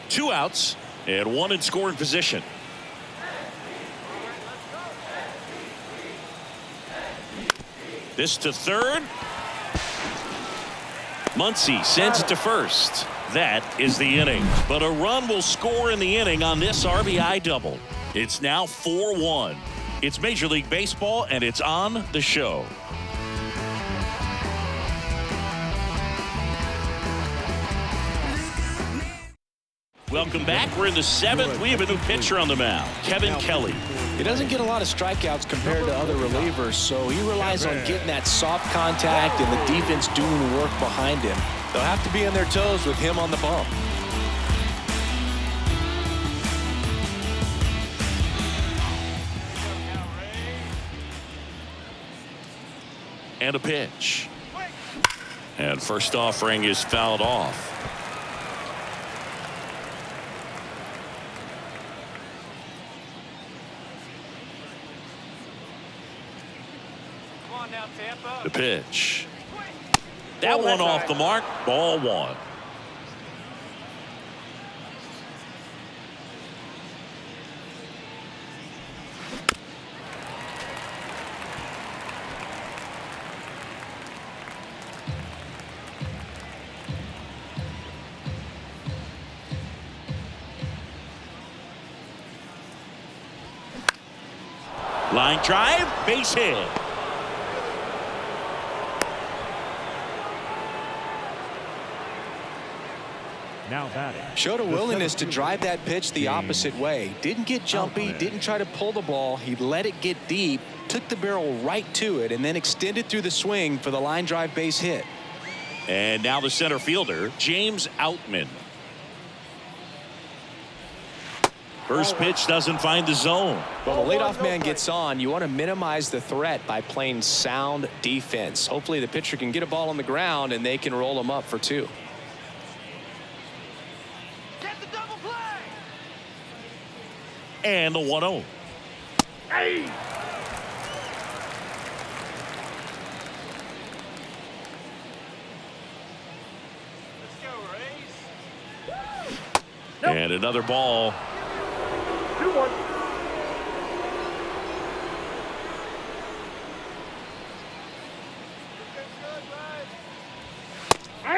Two outs and one in scoring position. This to third. Muncy sends it to first. That is the inning. But a run will score in the inning on this RBI double. It's now 4-1. It's Major League Baseball, and it's on the show. Welcome back. We're in the 7th. We have a new pitcher on the mound, Kevin Kelly. He doesn't get a lot of strikeouts compared to other relievers, so he relies on getting that soft contact and the defense doing the work behind him. They'll have to be on their toes with him on the bump. And a pitch. And first offering is fouled off. The pitch. That one off the mark. Ball 1. Line drive, base hit. Now batting. Showed a willingness to drive that pitch the opposite way. Didn't get jumpy, didn't try to pull the ball. He let it get deep, took the barrel right to it, and then extended through the swing for the line drive base hit. And now the center fielder, James Outman. First pitch doesn't find the zone. Well, the leadoff man gets on. You want to minimize the threat by playing sound defense. Hopefully the pitcher can get a ball on the ground and they can roll him up for 2. And the 1-0. Hey! And another ball. 2-1.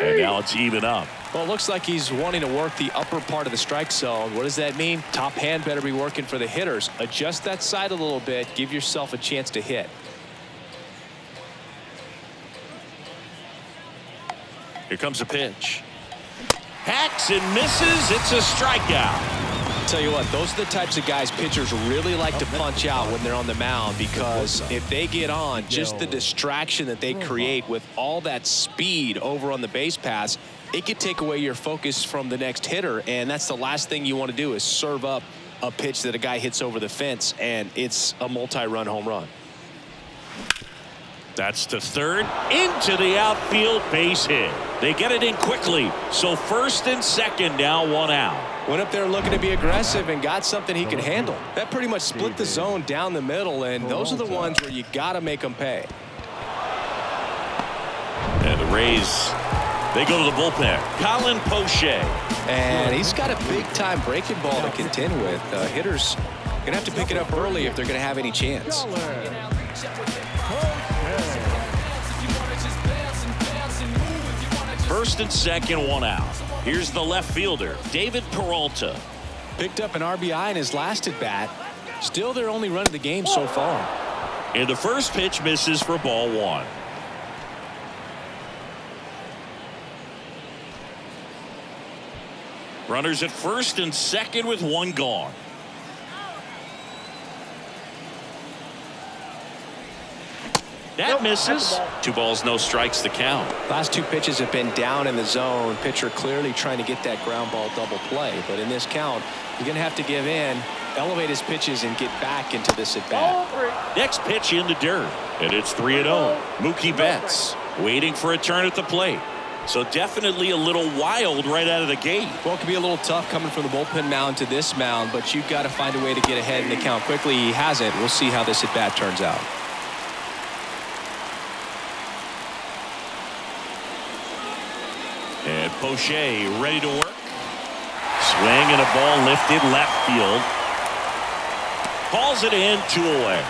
And now it's even up. Well, it looks like he's wanting to work the upper part of the strike zone. What does that mean? Top hand better be working for the hitters. Adjust that side a little bit. Give yourself a chance to hit. Here comes a pitch. Hacks and misses. It's a strikeout. Tell you what, those are the types of guys pitchers really like to punch out when they're on the mound, because if they get on, just the distraction that they create with all that speed over on the base pass, it could take away your focus from the next hitter, and that's the last thing you want to do is serve up a pitch that a guy hits over the fence, and it's a multi-run home run. That's to third, into the outfield, base hit. They get it in quickly, so first and second now, one out. Went up there looking to be aggressive and got something he could handle. That pretty much split the zone down the middle, and those are the ones where you got to make them pay. And the Rays, they go to the bullpen. Colin Poche. And he's got a big-time breaking ball to contend with. Hitters going to have to pick it up early if they're going to have any chance. First and second, one out. Here's the left fielder, David Peralta. Picked up an RBI in his last at-bat. Still their only run of the game so far. And the first pitch misses for ball one. Runners at first and second with one gone. That misses. 2 balls, no strikes, the count. Last 2 pitches have been down in the zone. Pitcher clearly trying to get that ground ball double play. But in this count, you're going to have to give in, elevate his pitches, and get back into this at-bat. Next pitch in the dirt. And it's 3-0. Mookie Betts waiting for a turn at the plate. So definitely a little wild right out of the gate. Well, it could be a little tough coming from the bullpen mound to this mound, but you've got to find a way to get ahead in the count quickly. He hasn't. We'll see how this at-bat turns out. And Poche ready to work. Swing and a ball lifted left field. Hauls it in, 2 away.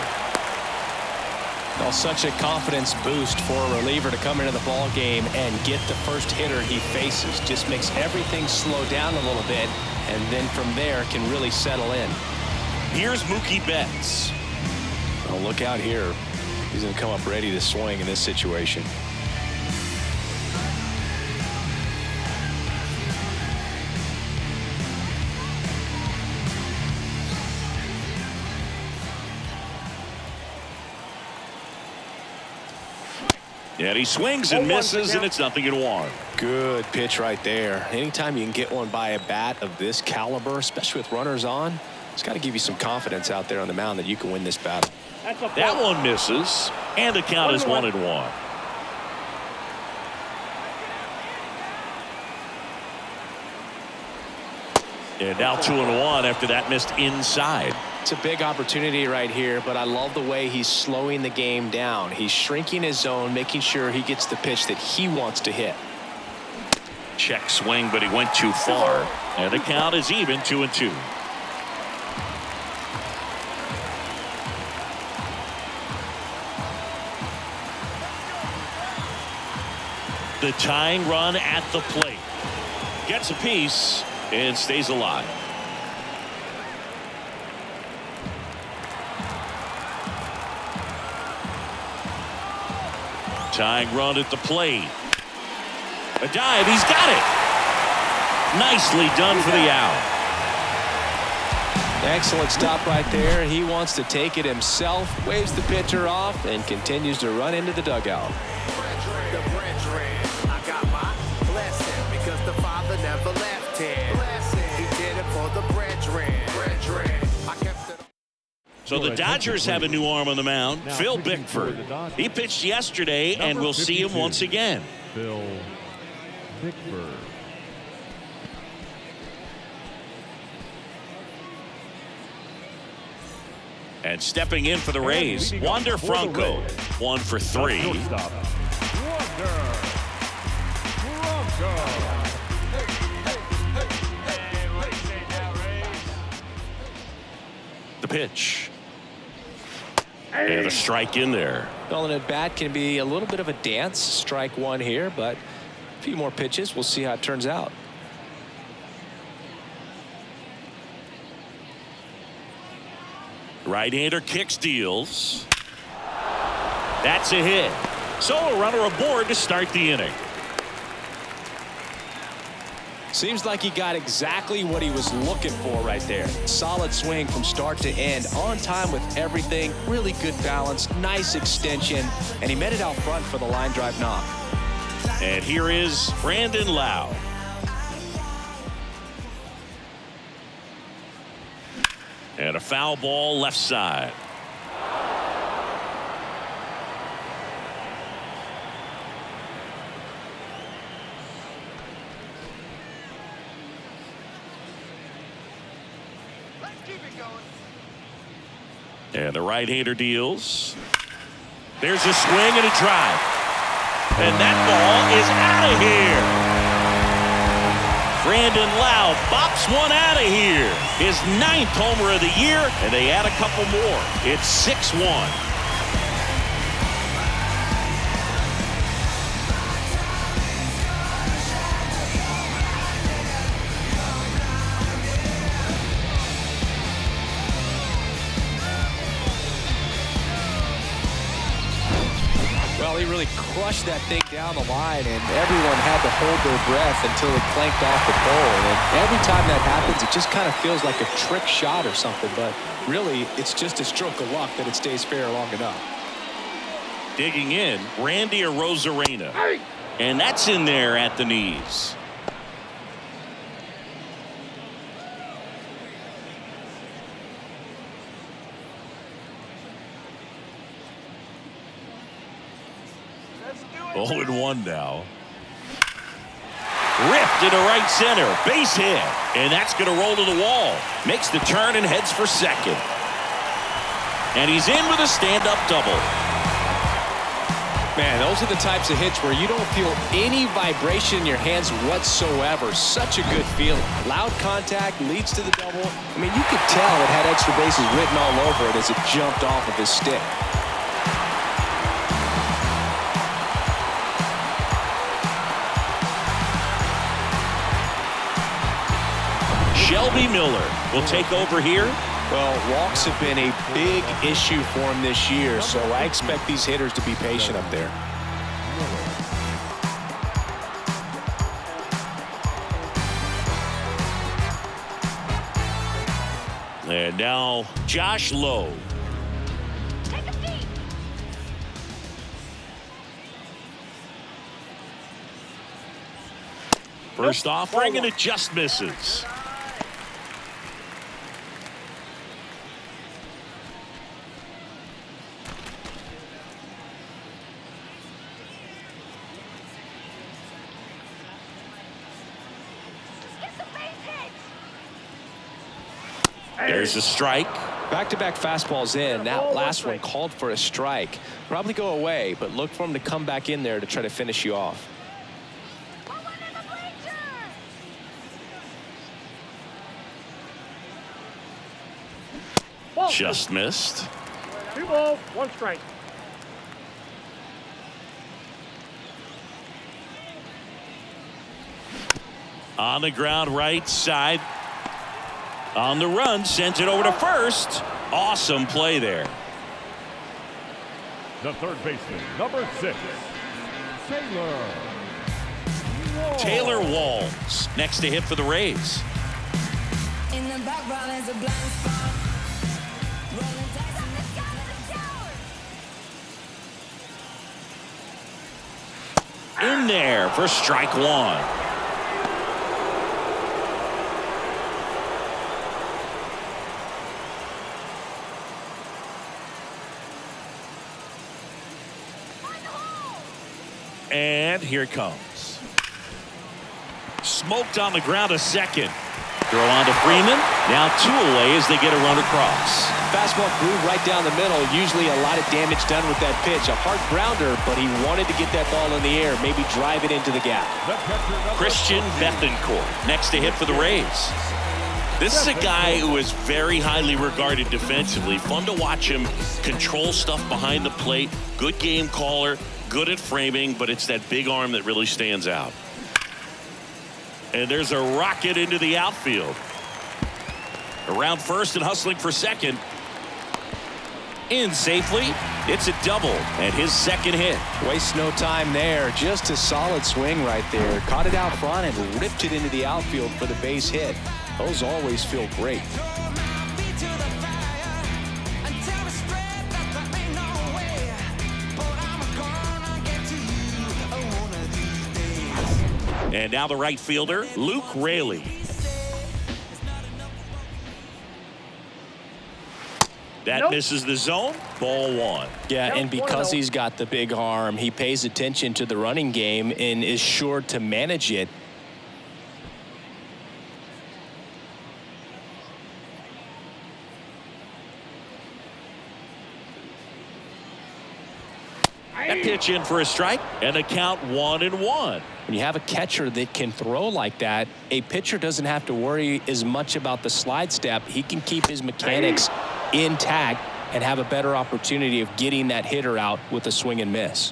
Well, such a confidence boost for a reliever to come into the ball game and get the first hitter he faces. Just makes everything slow down a little bit, and then from there can really settle in. Here's Mookie Betts. Well, look out here. He's going to come up ready to swing in this situation. And he swings and misses, and it's 0-1. Good pitch right there. Anytime you can get one by a bat of this caliber, especially with runners on, it's got to give you some confidence out there on the mound that you can win this battle. That one misses, and the count is 1-1. And now 2-1 after that missed inside. It's a big opportunity right here, but I love the way he's slowing the game down. He's shrinking his zone, making sure he gets the pitch that he wants to hit. Check swing, but he went too far. And the count is even, 2-2. The tying run at the plate. Gets a piece and stays alive. Tying run at the plate. A dive. He's got it. Nicely done for the out. Excellent stop right there. He wants to take it himself, waves the pitcher off, and continues to run into the dugout. I got my blessing because the Father never left him. He did it for the brethren. I kept it. So the Dodgers have a new arm on the mound, Phil Bickford. He pitched yesterday, and we'll see him once again. Phil Bickford. And stepping in for the Rays, Wander Franco, 1 for 3. Shortstop, Wander Franco. pitch. And a strike in there. Well, an at bat can be a little bit of a dance. Strike one here, but a few more pitches. We'll see how it turns out. Right-hander kicks, deals. That's a hit. So a runner aboard to start the inning. Seems like he got exactly what he was looking for right there. Solid swing from start to end, on time with everything, really good balance, nice extension, and he met it out front for the line drive knock. And here is Brandon Lowe. And a foul ball left side. And the right-hander deals. There's a swing and a drive. And that ball is out of here. Brandon Lowe bops one out of here. His 9th homer of the year, and they add a couple more. It's 6-1. Well, he really crushed that thing down the line, and everyone had to hold their breath until it clanked off the pole. And every time that happens, it just kind of feels like a trick shot or something. But really, it's just a stroke of luck that it stays fair long enough. Digging in, Randy Arozarena. And that's in there at the knees. Let's do it. 0-1 now. Ripped into right center. Base hit. And that's going to roll to the wall. Makes the turn and heads for second. And he's in with a stand-up double. Man, those are the types of hits where you don't feel any vibration in your hands whatsoever. Such a good feeling. Loud contact leads to the double. I mean, you could tell it had extra bases written all over it as it jumped off of his stick. Shelby Miller will take over here. Well, walks have been a big issue for him this year, so I expect these hitters to be patient up there. And now Josh Lowe. Take a seat. First offering, and it just misses. Get the base hit. There's a strike. Back-to-back fastballs in. That last one called for a strike. Probably go away, but look for him to come back in there to try to finish you off. Just missed. 2 balls, 1 strike. On the ground right side. On the run, sends it over to first. Awesome play there. The third baseman, number 6, Taylor Walls next to hit for the Rays. In the background is a blind spot. Rolling dice in the sky to the tower. In there for strike one. And here it comes. Smoked on the ground a second. Throw on to Freeman. Now 2 away as they get a run across. Fastball grew right down the middle. Usually a lot of damage done with that pitch. A hard grounder, but he wanted to get that ball in the air, maybe drive it into the gap. Christian Bethancourt next to hit for the Rays. This is a guy who is very highly regarded defensively. Fun to watch him control stuff behind the plate. Good game caller, good at framing, but it's that big arm that really stands out. And there's a rocket into the outfield. Around first and hustling for second. In safely. It's a double and his second hit. Waste no time there. Just a solid swing right there. Caught it out front and ripped it into the outfield for the base hit. Those always feel great. And now the right fielder, Luke Raley. That misses the zone. Ball one. Yeah, and because he's got the big arm, he pays attention to the running game and is sure to manage it. That pitch in for a strike, and a count 1-1. When you have a catcher that can throw like that, a pitcher doesn't have to worry as much about the slide step. He can keep his mechanics intact and have a better opportunity of getting that hitter out with a swing and miss.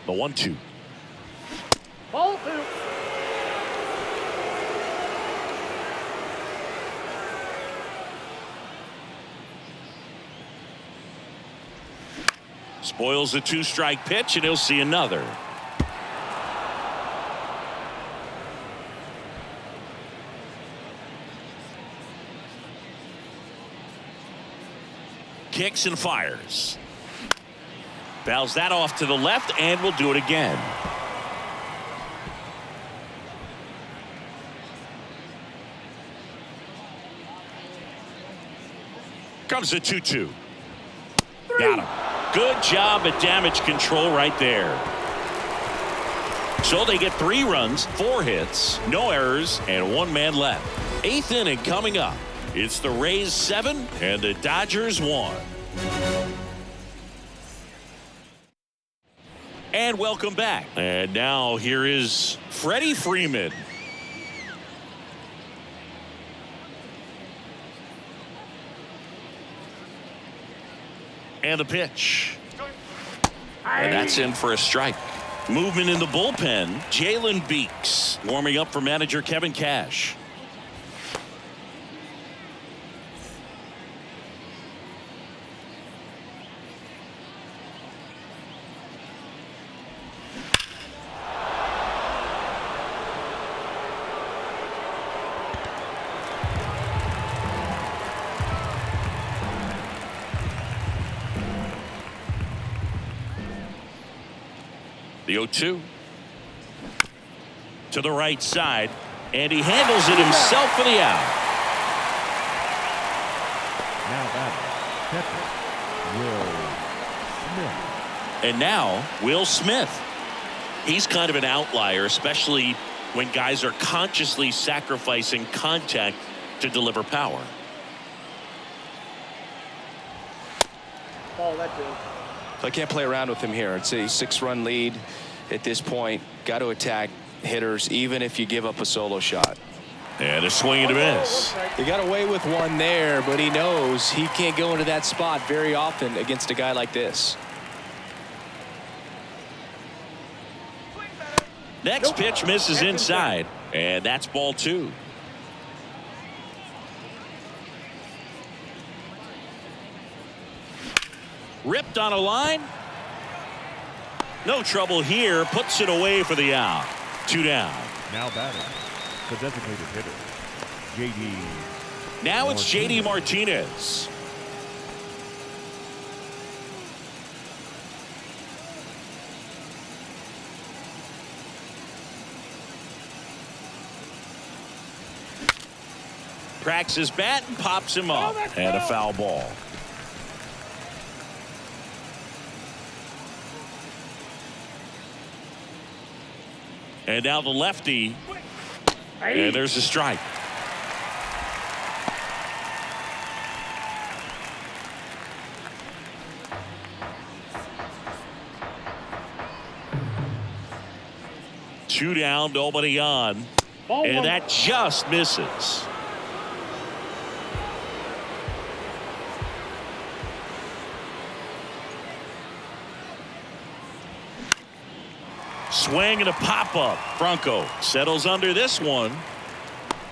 The 1-2. Ball two. Spoils the 2-strike pitch, and he'll see another. Kicks and fires. Fouls that off to the left, and will do it again. Comes the 2-2. Got him. Good job at damage control right there. So they get 3 runs, 4 hits, no errors, and 1 man left. 8th inning coming up. It's the Rays 7 and the Dodgers 1. And welcome back. And now here is Freddie Freeman. And the pitch. And that's in for a strike. Movement in the bullpen. Jalen Beeks warming up for manager Kevin Cash. The 0-2 to the right side, and he handles it himself for the out. Now batting, catcher, Will Smith. And now Will Smith. He's kind of an outlier, especially when guys are consciously sacrificing contact to deliver power. Ball that two. I can't play around with him here. It's a 6-run lead at this point. Got to attack hitters even if you give up a solo shot. And a swing and a miss. He got away with one there, but he knows he can't go into that spot very often against a guy like this. Next pitch misses inside, and that's ball 2. Ripped on a line. No trouble here. Puts it away for the out. 2 down. Now batting, the designated hitter, J.D. Now it's J.D. Martinez. Cracks his bat and pops him up. And a foul ball. And now the lefty And there's a strike. Two down, nobody on. And that just misses. Swing and a pop-up. Franco settles under this one.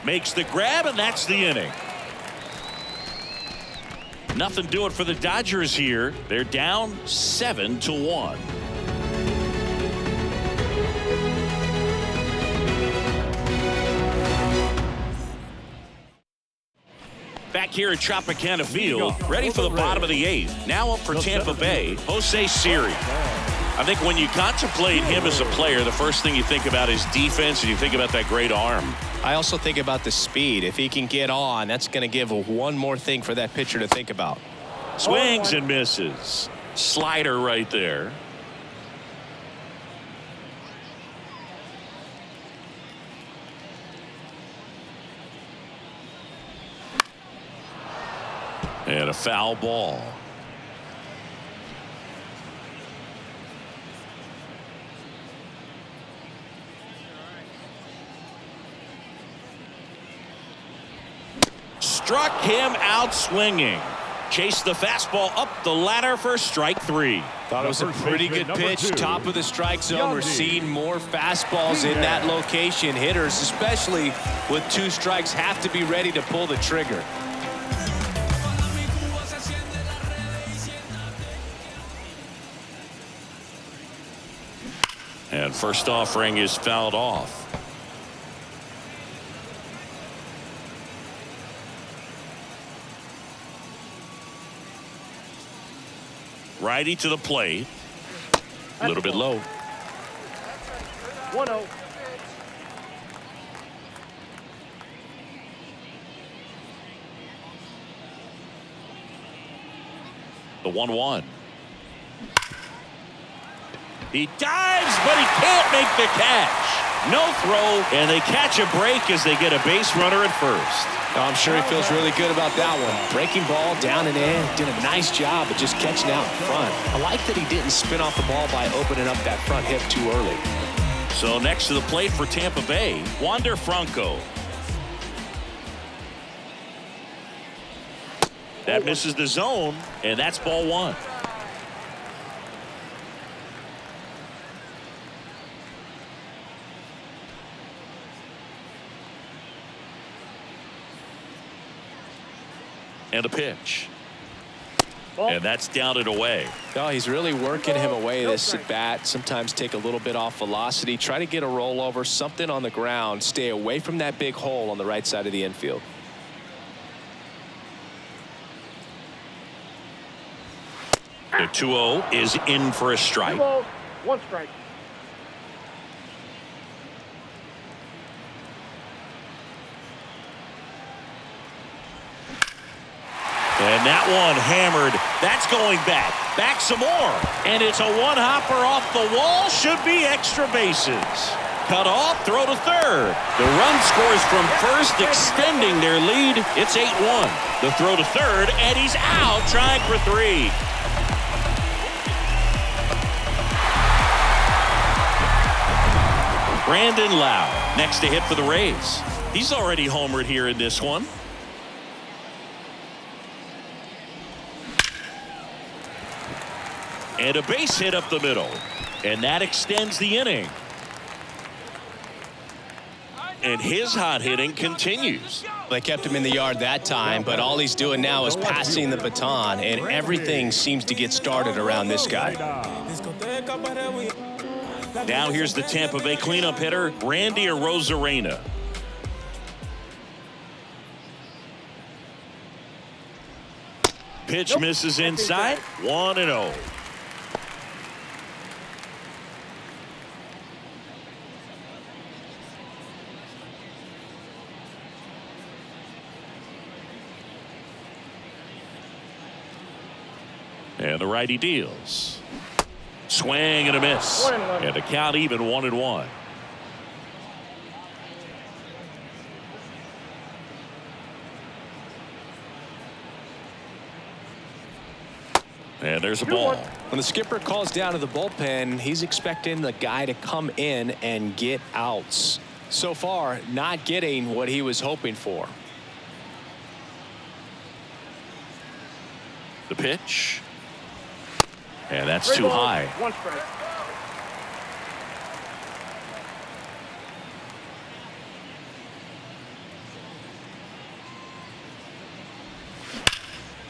Makes the grab, and that's the inning. Nothing doing for the Dodgers here. They're down 7-1. Back here at Tropicana Field, ready for the bottom of the eighth. Now up for Tampa Bay, Jose Siri. I think when you contemplate him as a player, the first thing you think about is defense, and you think about that great arm. I also think about the speed. If he can get on, that's going to give one more thing for that pitcher to think about. Swings and misses. Slider right there. And a foul ball. Struck him out swinging. Chased the fastball up the ladder for strike three. Thought it was a pretty good pitch. Top of the strike zone. We're seeing more fastballs in that location. Hitters, especially with two strikes, have to be ready to pull the trigger. And first offering is fouled off. Righty to the plate. A little bit low. 1-0. The 1-1. He dives, but he can't make the catch. No throw, and they catch a break as they get a base runner at first. I'm sure he feels really good about that one. Breaking ball down and in. Did a nice job of just catching out in front. I like that he didn't spin off the ball by opening up that front hip too early. So next to the plate for Tampa Bay, Wander Franco. That misses the zone, and that's ball one. And a pitch. And that's down and away. Oh, he's really working him away this at bat. Sometimes take a little bit off velocity. Try to get a rollover, something on the ground. Stay away from that big hole on the right side of the infield. The 2-0 is in for a strike. 2 balls, 1 strike. And that one hammered. That's going back. Back some more. And it's a one-hopper off the wall. Should be extra bases. Cut off, throw to third. The run scores from first, extending their lead. It's 8-1. The throw to third, and he's out trying for 3. Brandon Lau next to hit for the Rays. He's already homered here in this one. And a base hit up the middle. And that extends the inning. And his hot hitting continues. They kept him in the yard that time, but all he's doing now is passing the baton, and everything seems to get started around this guy. Now here's the Tampa Bay cleanup hitter, Randy Arozarena. Pitch misses inside, 1-0. And the righty deals. Swing and a miss. 1-1. And a count even 1-1. And there's a ball. When the skipper calls down to the bullpen, he's expecting the guy to come in and get outs. So far, not getting what he was hoping for. The pitch. And that's too high. 1 strike.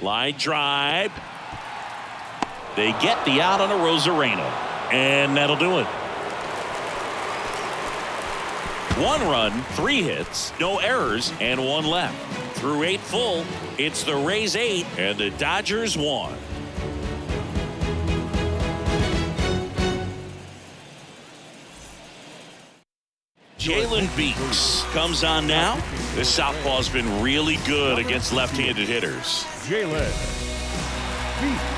Line drive. They get the out on a Rosarena. And that'll do it. 1 run, 3 hits, no errors, and 1 left. Through 8 full, it's the Rays 8 and the Dodgers 1. Jalen Beeks comes on now. This southpaw's been really good against left-handed hitters. Jalen Beeks.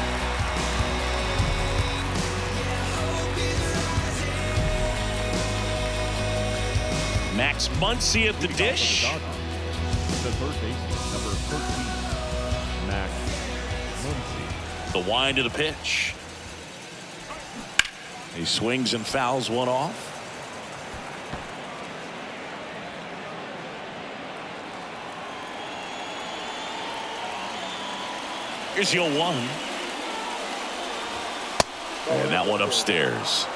Max Muncy at the dish. The third baseman, number 13, Max Muncy. The wind of the pitch. He swings and fouls one off. Here's the 0-1. And that one upstairs.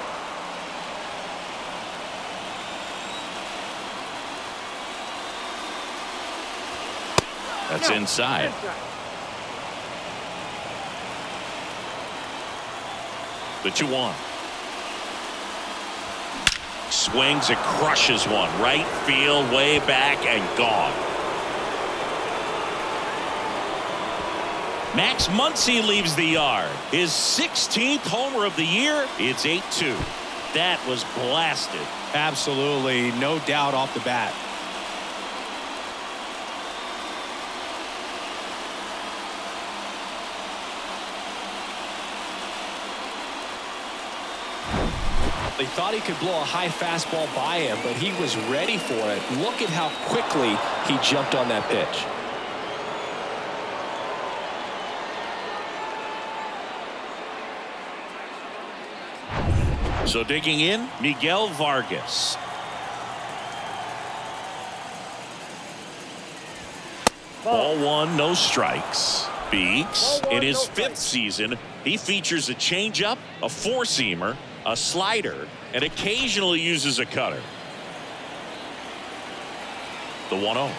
That's inside. The 2-1. Swings and crushes one. Right field, way back, and gone. Max Muncy leaves the yard. His 16th homer of the year. It's 8-2. That was blasted. Absolutely, no doubt off the bat. They thought he could blow a high fastball by him, but he was ready for it. Look at how quickly he jumped on that pitch. So digging in, Miguel Vargas. Ball 1, no strikes. Beeks, in his 5th season, he features a changeup, a 4-seamer, a slider, and occasionally uses a cutter. The 1-0.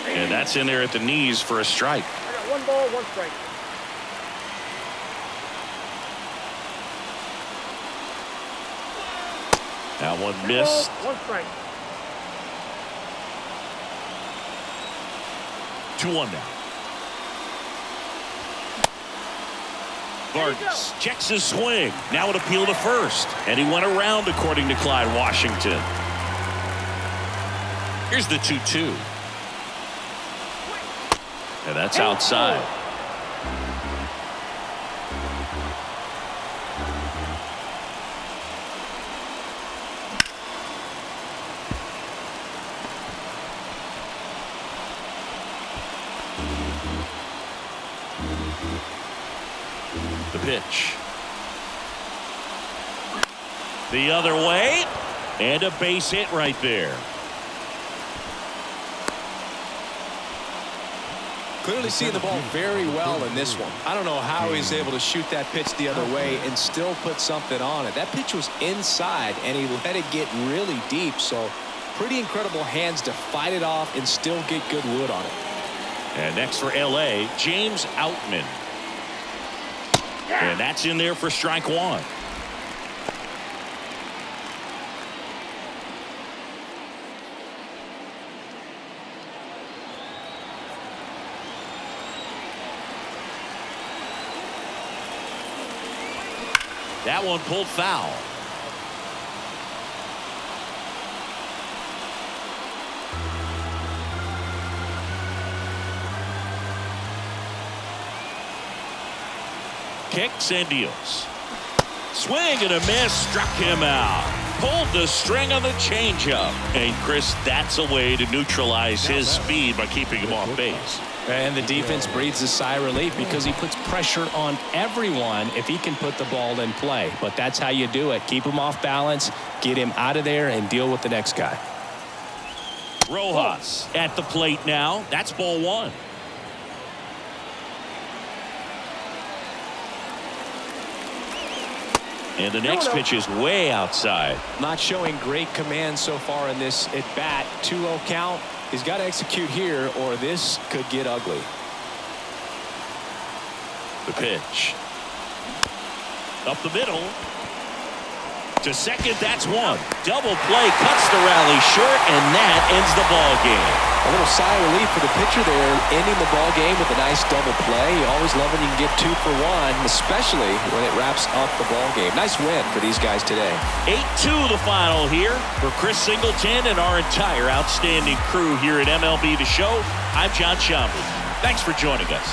And that's in there at the knees for a strike. I got 1 ball, 1 strike. That one missed. 1 strike. 2-1 now. Vargas checks his swing. Now an appeal to first. And he went around, according to Clyde Washington. Here's the 2-2. And that's outside. The pitch. The other way. And a base hit right there. Clearly seeing the ball very well in this one. I don't know how he's able to shoot that pitch the other way and still put something on it. That pitch was inside, and he let it get really deep. So pretty incredible hands to fight it off and still get good wood on it. And next for LA, James Outman. And that's in there for strike 1. That one pulled foul. Kicks and deals. Swing and a miss, struck him out. Pulled the string on the changeup. And Chris, that's a way to neutralize his speed by keeping him off base. And the defense breathes a sigh of relief because he puts pressure on everyone if he can put the ball in play. But that's how you do it. Keep him off balance, get him out of there, and deal with the next guy. Rojas at the plate now. That's ball one. And the next pitch is way outside. Not showing great command so far in this at bat. 2-0 count. He's got to execute here or this could get ugly. The pitch. Up the middle. To second, that's one. Double play cuts the rally short, and that ends the ball game. A little sigh of relief for the pitcher there, ending the ball game with a nice double play. You always love when you can get 2 for 1, especially when it wraps up the ball game. Nice win for these guys today. 8-2 the final here for Chris Singleton and our entire outstanding crew here at MLB The Show. I'm John Chambers. Thanks for joining us.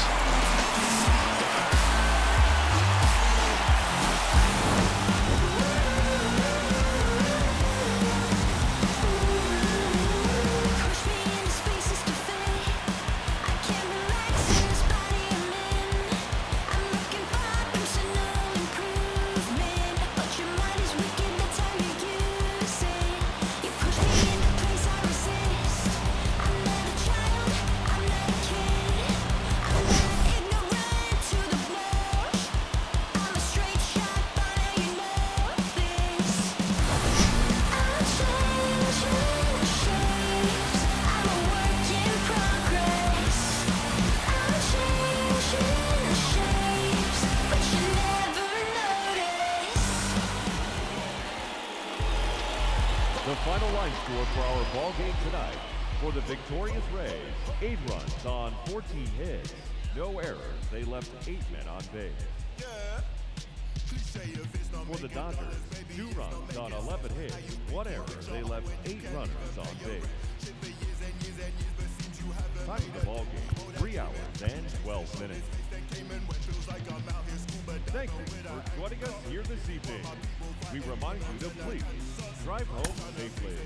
The final line score for our ball game tonight. For the victorious Rays, 8 runs on 14 hits. No errors. They left 8 men on base. For the Dodgers, 2 runs on 11 hits. 1 error. They left 8 runners on base. Time of the ball game, 3 hours and 12 minutes. Thank you for joining us here this evening. We remind you to please drive home safely.